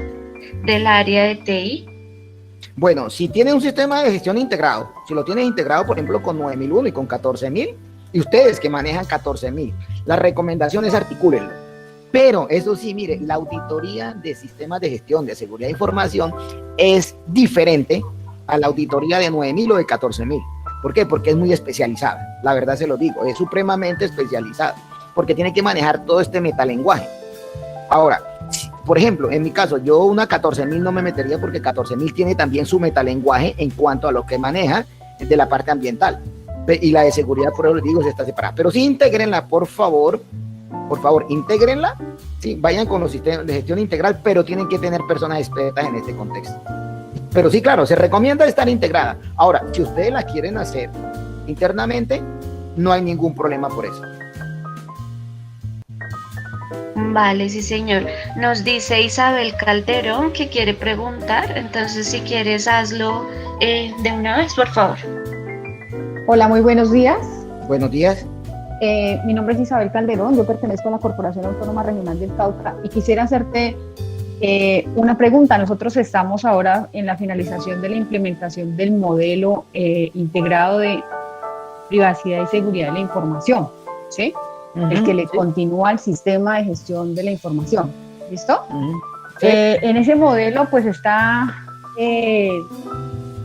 del área de TI. Bueno, si tiene un sistema de gestión integrado, si lo tienes integrado, por ejemplo, con 9001 y con 14000, y ustedes que manejan 14000, la recomendación es articúlenlo. Pero eso sí, mire, la auditoría de sistemas de gestión de seguridad de información es diferente a la auditoría de 9000 o de 14000. ¿Por qué? Porque es muy especializada. La verdad se lo digo, es supremamente especializada, porque tiene que manejar todo este metalenguaje. Ahora, por ejemplo, en mi caso, yo una 14000 no me metería porque 14000 tiene también su metalenguaje en cuanto a lo que maneja de la parte ambiental. Y la de seguridad, por eso les digo, se está separada. Pero sí, intégrenla, por favor, intégrenla. Sí, vayan con los sistemas de gestión integral, pero tienen que tener personas expertas en este contexto. Pero sí, claro, se recomienda estar integrada. Ahora, si ustedes la quieren hacer internamente, no hay ningún problema por eso. Vale, sí señor. Nos dice Isabel Calderón que quiere preguntar, entonces si quieres hazlo de una vez, por favor. Hola, muy buenos días. Buenos días. Mi nombre es Isabel Calderón, yo pertenezco a la Corporación Autónoma Regional del Cauca y quisiera hacerte una pregunta. Nosotros estamos ahora en la finalización de la implementación del modelo integrado de privacidad y seguridad de la información, ¿sí? El que le continúa al sistema de gestión de la información. ¿Listo? Sí. En ese modelo pues está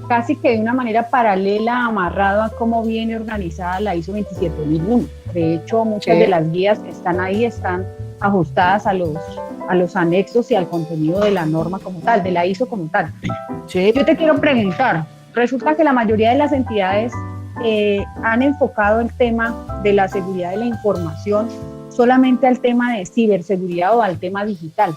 casi que de una manera paralela, amarrado a cómo viene organizada la ISO 27001. De hecho, muchas de las guías que están ahí están ajustadas a los anexos y al contenido de la norma como tal, de la ISO como tal. Sí. Yo te quiero preguntar, resulta que la mayoría de las entidades han enfocado el tema de la seguridad de la información solamente al tema de ciberseguridad o al tema digital.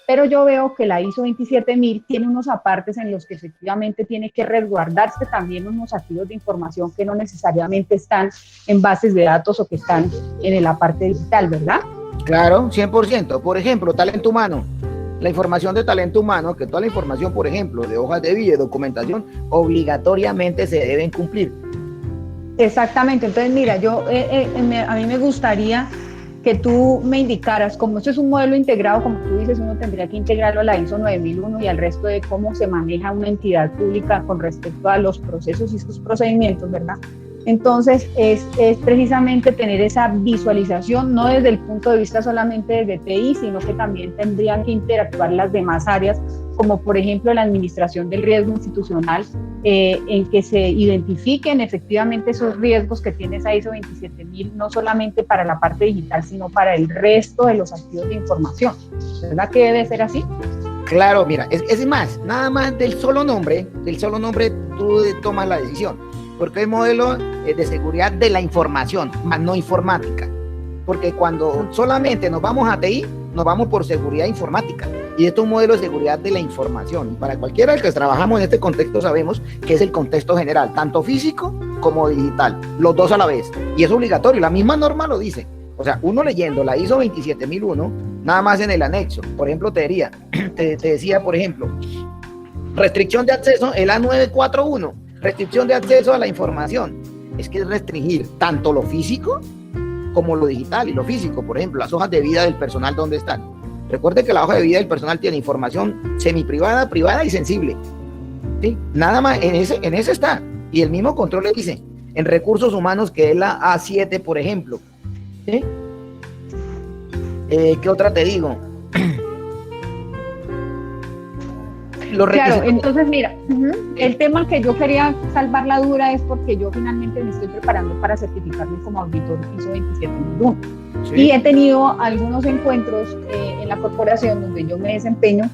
Pero yo veo que la ISO 27000 tiene unos apartes en los que efectivamente tiene que resguardarse también unos activos de información que no necesariamente están en bases de datos o que están en el aparte digital, ¿verdad? Claro, 100%. Por ejemplo, talento humano. La información de talento humano, que toda la información, por ejemplo, de hojas de vida, documentación, obligatoriamente se deben cumplir. Exactamente. Entonces, mira, a mí me gustaría que tú me indicaras, como esto es un modelo integrado, como tú dices, uno tendría que integrarlo a la ISO 9001 y al resto de cómo se maneja una entidad pública con respecto a los procesos y sus procedimientos, ¿verdad? Entonces, es precisamente tener esa visualización, no desde el punto de vista solamente desde TI, sino que también tendrían que interactuar las demás áreas, como por ejemplo la administración del riesgo institucional, en que se identifiquen efectivamente esos riesgos que tiene esa ISO 27000, no solamente para la parte digital, sino para el resto de los activos de información. ¿Verdad que debe ser así? Claro, mira, es más, nada más del solo nombre tú tomas la decisión, porque es modelo de seguridad de la información, más no informática, porque cuando solamente nos vamos a TI, nos vamos por seguridad informática, y esto es un modelo de seguridad de la información. Para cualquiera que trabajamos en este contexto sabemos que es el contexto general, tanto físico como digital, los dos a la vez, y es obligatorio, la misma norma lo dice. O sea, uno leyendo la ISO 27001, nada más en el anexo, por ejemplo, te decía, por ejemplo, restricción de acceso, el A941, restricción de acceso a la información, es que es restringir tanto lo físico como lo digital. Y lo físico, por ejemplo, las hojas de vida del personal, ¿dónde están? Recuerde que la hoja de vida del personal tiene información semiprivada, privada y sensible, ¿sí? Nada más, en ese está. Y el mismo control le dice, en recursos humanos, que es la A7, por ejemplo, ¿sí? ¿Qué otra te digo? Los Claro, requisitos. entonces mira, el tema que yo quería salvar la duda es porque yo finalmente me estoy preparando para certificarme como auditor ISO 27001 Sí. y he tenido algunos encuentros en la corporación donde yo me desempeño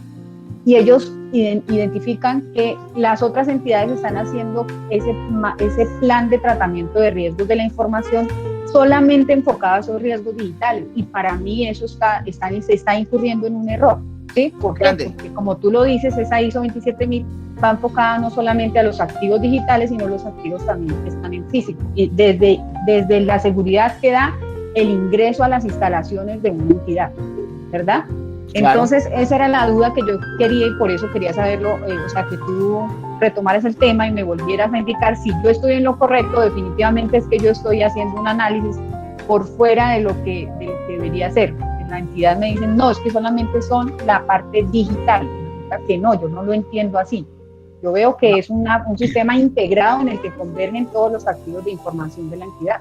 y ellos identifican que las otras entidades están haciendo ese plan de tratamiento de riesgos de la información solamente enfocado a esos riesgos digitales, y para mí eso se está incurriendo en un error, ¿sí? ¿Por qué? Porque como tú lo dices, esa ISO 27000 va enfocada no solamente a los activos digitales, sino los activos también que están en físico, y desde la seguridad que da el ingreso a las instalaciones de una entidad, ¿verdad? Claro. Entonces, esa era la duda que yo quería, y por eso quería saberlo, o sea, que tú retomaras el tema y me volvieras a indicar si yo estoy en lo correcto. Definitivamente es que yo estoy haciendo un análisis por fuera de lo que debería ser. La entidad me dice, no, es que solamente son la parte digital, que no, yo no lo entiendo así. Yo veo que es un sistema integrado en el que convergen todos los activos de información de la entidad.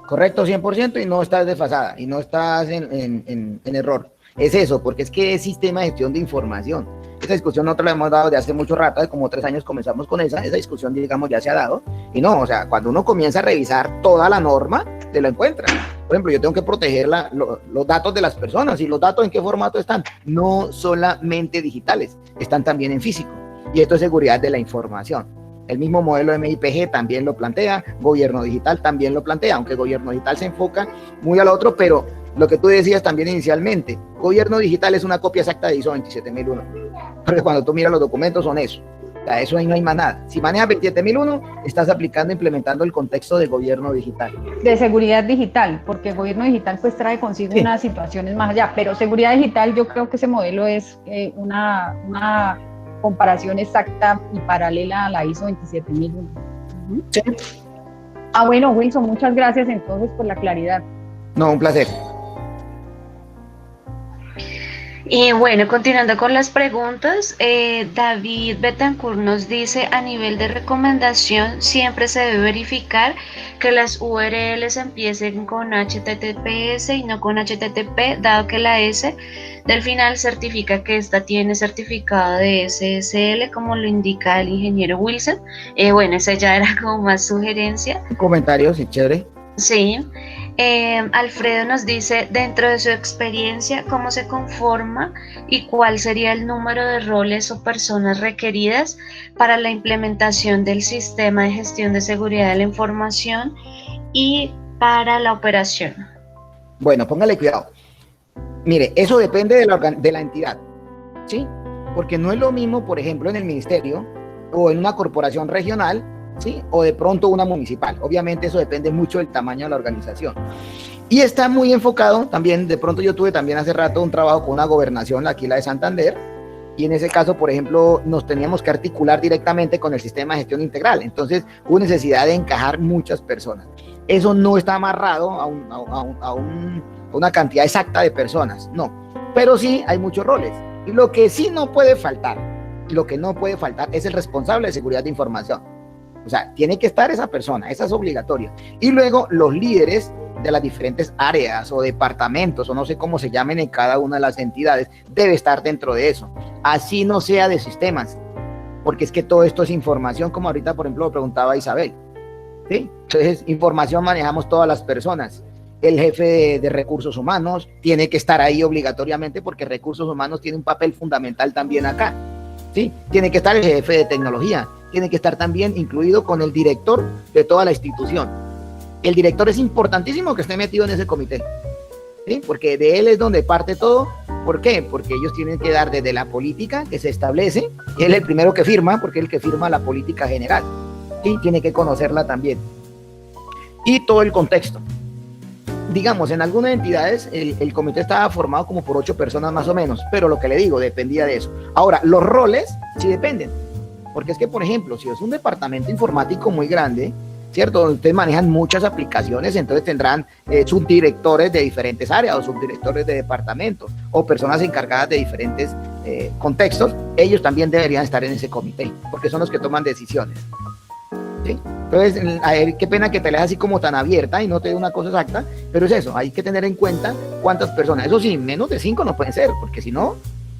Correcto, 100%, y no estás desfasada, y no estás en error. Es eso, porque es que es sistema de gestión de información. Esa discusión nosotros la hemos dado de hace mucho rato, de como 3 años comenzamos con esa discusión, digamos, ya se ha dado. Y no, o sea, cuando uno comienza a revisar toda la norma, te lo encuentras. Por ejemplo, yo tengo que proteger los datos de las personas, y los datos en qué formato están. No solamente digitales, están también en físico. Y esto es seguridad de la información. El mismo modelo MIPG también lo plantea, Gobierno Digital también lo plantea, aunque Gobierno Digital se enfoca muy al otro, pero lo que tú decías también inicialmente, Gobierno Digital es una copia exacta de ISO 27001, porque cuando tú miras los documentos son eso, o sea, eso ahí no hay más nada. Si manejas 27001, estás aplicando, implementando el contexto de Gobierno Digital. De seguridad digital, porque el Gobierno Digital pues trae consigo unas situaciones más allá, pero seguridad digital yo creo que ese modelo es una comparación exacta y paralela a la ISO 27001. Sí. Bueno, Wilson, muchas gracias entonces por la claridad. No, un placer. Y bueno, continuando con las preguntas, David Betancourt nos dice, a nivel de recomendación, siempre se debe verificar que las URLs empiecen con HTTPS y no con HTTP, dado que la S del final certifica que esta tiene certificado de SSL, como lo indica el ingeniero Wilson. Bueno, esa ya era como más sugerencia. Comentarios, sí, chévere. Sí. Alfredo nos dice, dentro de su experiencia, ¿cómo se conforma y cuál sería el número de roles o personas requeridas para la implementación del sistema de gestión de seguridad de la información y para la operación? Bueno, póngale cuidado. Mire, eso depende de la entidad, ¿sí? Porque no es lo mismo, por ejemplo, en el ministerio o en una corporación regional, ¿sí? O de pronto una municipal. Obviamente eso depende mucho del tamaño de la organización. Y está muy enfocado también, de pronto yo tuve también hace rato un trabajo con una gobernación, aquí la de Santander, y en ese caso, por ejemplo, nos teníamos que articular directamente con el sistema de gestión integral. Entonces hubo necesidad de encajar muchas personas. Eso no está amarrado a una cantidad exacta de personas, no. Pero sí hay muchos roles. Y lo que sí no puede faltar, es el responsable de seguridad de información. O sea, tiene que estar esa persona, esa es obligatoria. Y luego los líderes de las diferentes áreas o departamentos, o no sé cómo se llamen en cada una de las entidades, debe estar dentro de eso. Así no sea de sistemas, porque es que todo esto es información, como ahorita, por ejemplo, lo preguntaba Isabel. ¿Sí? Entonces, información manejamos todas las personas. El jefe de recursos humanos tiene que estar ahí obligatoriamente, porque recursos humanos tiene un papel fundamental también acá. ¿Sí? Tiene que estar el jefe de tecnología, tiene que estar también incluido con el director de toda la institución. El director es importantísimo que esté metido en ese comité, ¿sí? Porque de él es donde parte todo. ¿Por qué? Porque ellos tienen que dar desde la política que se establece, él es el primero que firma, porque es el que firma la política general, ¿sí? Tiene que conocerla también. Y todo el contexto. Digamos, en algunas entidades el comité estaba formado como por 8 personas más o menos, pero lo que le digo, dependía de eso. Ahora, los roles sí dependen, porque es que, por ejemplo, si es un departamento informático muy grande, ¿cierto? Donde ustedes manejan muchas aplicaciones, entonces tendrán subdirectores de diferentes áreas o subdirectores de departamentos o personas encargadas de diferentes contextos. Ellos también deberían estar en ese comité, porque son los que toman decisiones. ¿Sí? Entonces, a ver, qué pena que te leas así como tan abierta y no te dé una cosa exacta, pero es eso, hay que tener en cuenta cuántas personas. Eso sí, menos de 5 no pueden ser, porque si no,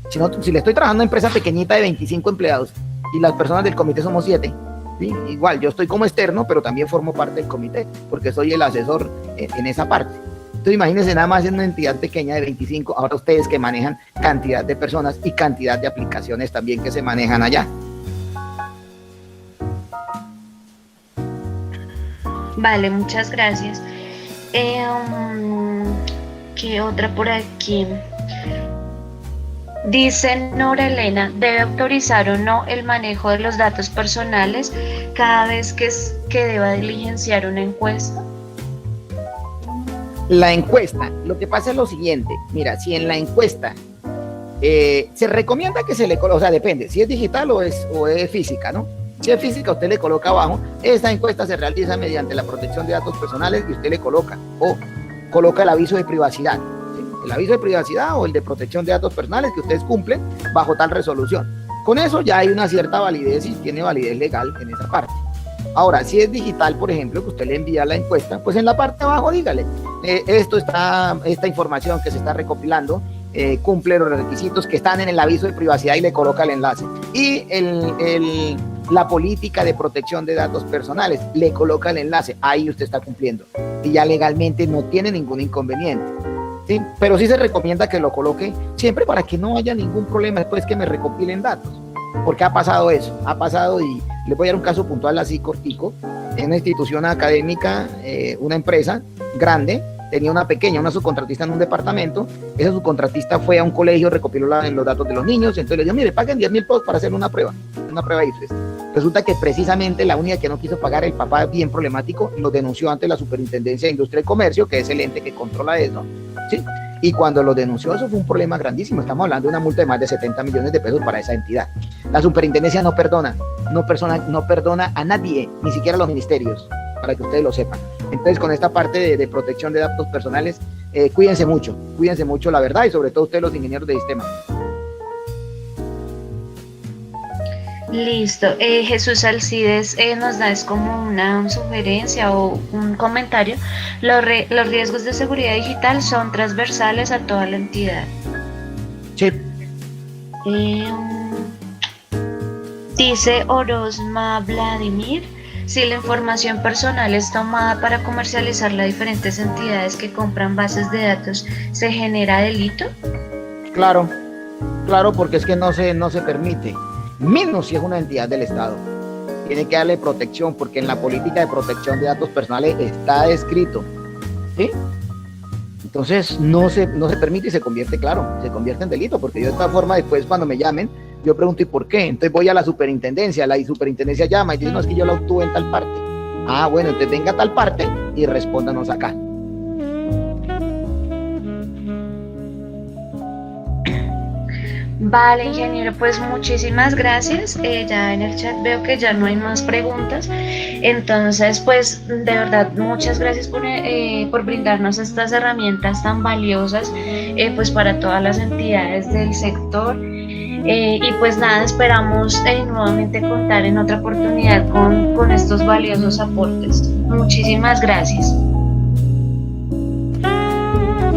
Si le estoy trabajando a una empresa pequeñita de 25 empleados y las personas del comité somos 7, ¿sí? Igual yo estoy como externo, pero también formo parte del comité porque soy el asesor en esa parte. Entonces imagínense nada más en una entidad pequeña de 25, ahora ustedes que manejan cantidad de personas y cantidad de aplicaciones también que se manejan allá. Vale, muchas gracias. ¿Qué otra por aquí? Dice Nora Elena, ¿debe autorizar o no el manejo de los datos personales cada vez que deba diligenciar una encuesta? La encuesta, lo que pasa es lo siguiente, mira, si en la encuesta se recomienda que se le coloque, o sea, depende, si es digital o es física, ¿no? Si es física, usted le coloca abajo, esta encuesta se realiza mediante la protección de datos personales y usted le coloca, o coloca el aviso de privacidad, ¿sí? El aviso de privacidad o el de protección de datos personales que ustedes cumplen bajo tal resolución. Con eso ya hay una cierta validez y tiene validez legal en esa parte. Ahora, si es digital, por ejemplo, que usted le envía la encuesta, pues en la parte de abajo dígale, esta información que se está recopilando cumple los requisitos que están en el aviso de privacidad y le coloca el enlace. Y la política de protección de datos personales, le coloca el enlace, ahí usted está cumpliendo. Y ya legalmente no tiene ningún inconveniente. ¿Sí? Pero sí se recomienda que lo coloque siempre para que no haya ningún problema después que me recopilen datos. Porque ha pasado eso, ha pasado y les voy a dar un caso puntual así cortico. En una institución académica, una empresa grande, tenía una subcontratista en un departamento. Esa subcontratista fue a un colegio, recopiló los datos de los niños, entonces le dijo, mire, paguen 10,000 pesos para hacer una prueba IFES. Resulta que precisamente la única que no quiso pagar, el papá bien problemático, lo denunció ante la Superintendencia de Industria y Comercio, que es el ente que controla eso, ¿sí? Y cuando lo denunció, eso fue un problema grandísimo. Estamos hablando de una multa de más de 70 millones de pesos para esa entidad. La superintendencia no perdona a nadie, ni siquiera a los ministerios, para que ustedes lo sepan. Entonces, con esta parte de protección de datos personales, cuídense mucho, la verdad, y sobre todo ustedes los ingenieros de sistemas. Listo. Jesús Alcides nos da es como una sugerencia o un comentario. Los riesgos de seguridad digital son transversales a toda la entidad. Sí. Dice Orozma Vladimir, si la información personal es tomada para comercializarla a diferentes entidades que compran bases de datos, ¿se genera delito? Claro, porque es que no se permite. Menos si es una entidad del Estado. Tiene que darle protección, porque en la política de protección de datos personales está escrito, ¿sí? Entonces no se permite y se convierte en delito, porque yo de esta forma después cuando me llamen, yo pregunto ¿y por qué? Entonces voy a la superintendencia llama y dice, no, es que yo la obtuve en tal parte. Ah, bueno, entonces venga a tal parte y respóndanos acá. Vale, ingeniero, pues muchísimas gracias. Ya en el chat veo que ya no hay más preguntas. Entonces, pues de verdad, muchas gracias por brindarnos estas herramientas tan valiosas pues para todas las entidades del sector. Y pues nada, esperamos nuevamente contar en otra oportunidad con estos valiosos aportes. Muchísimas gracias.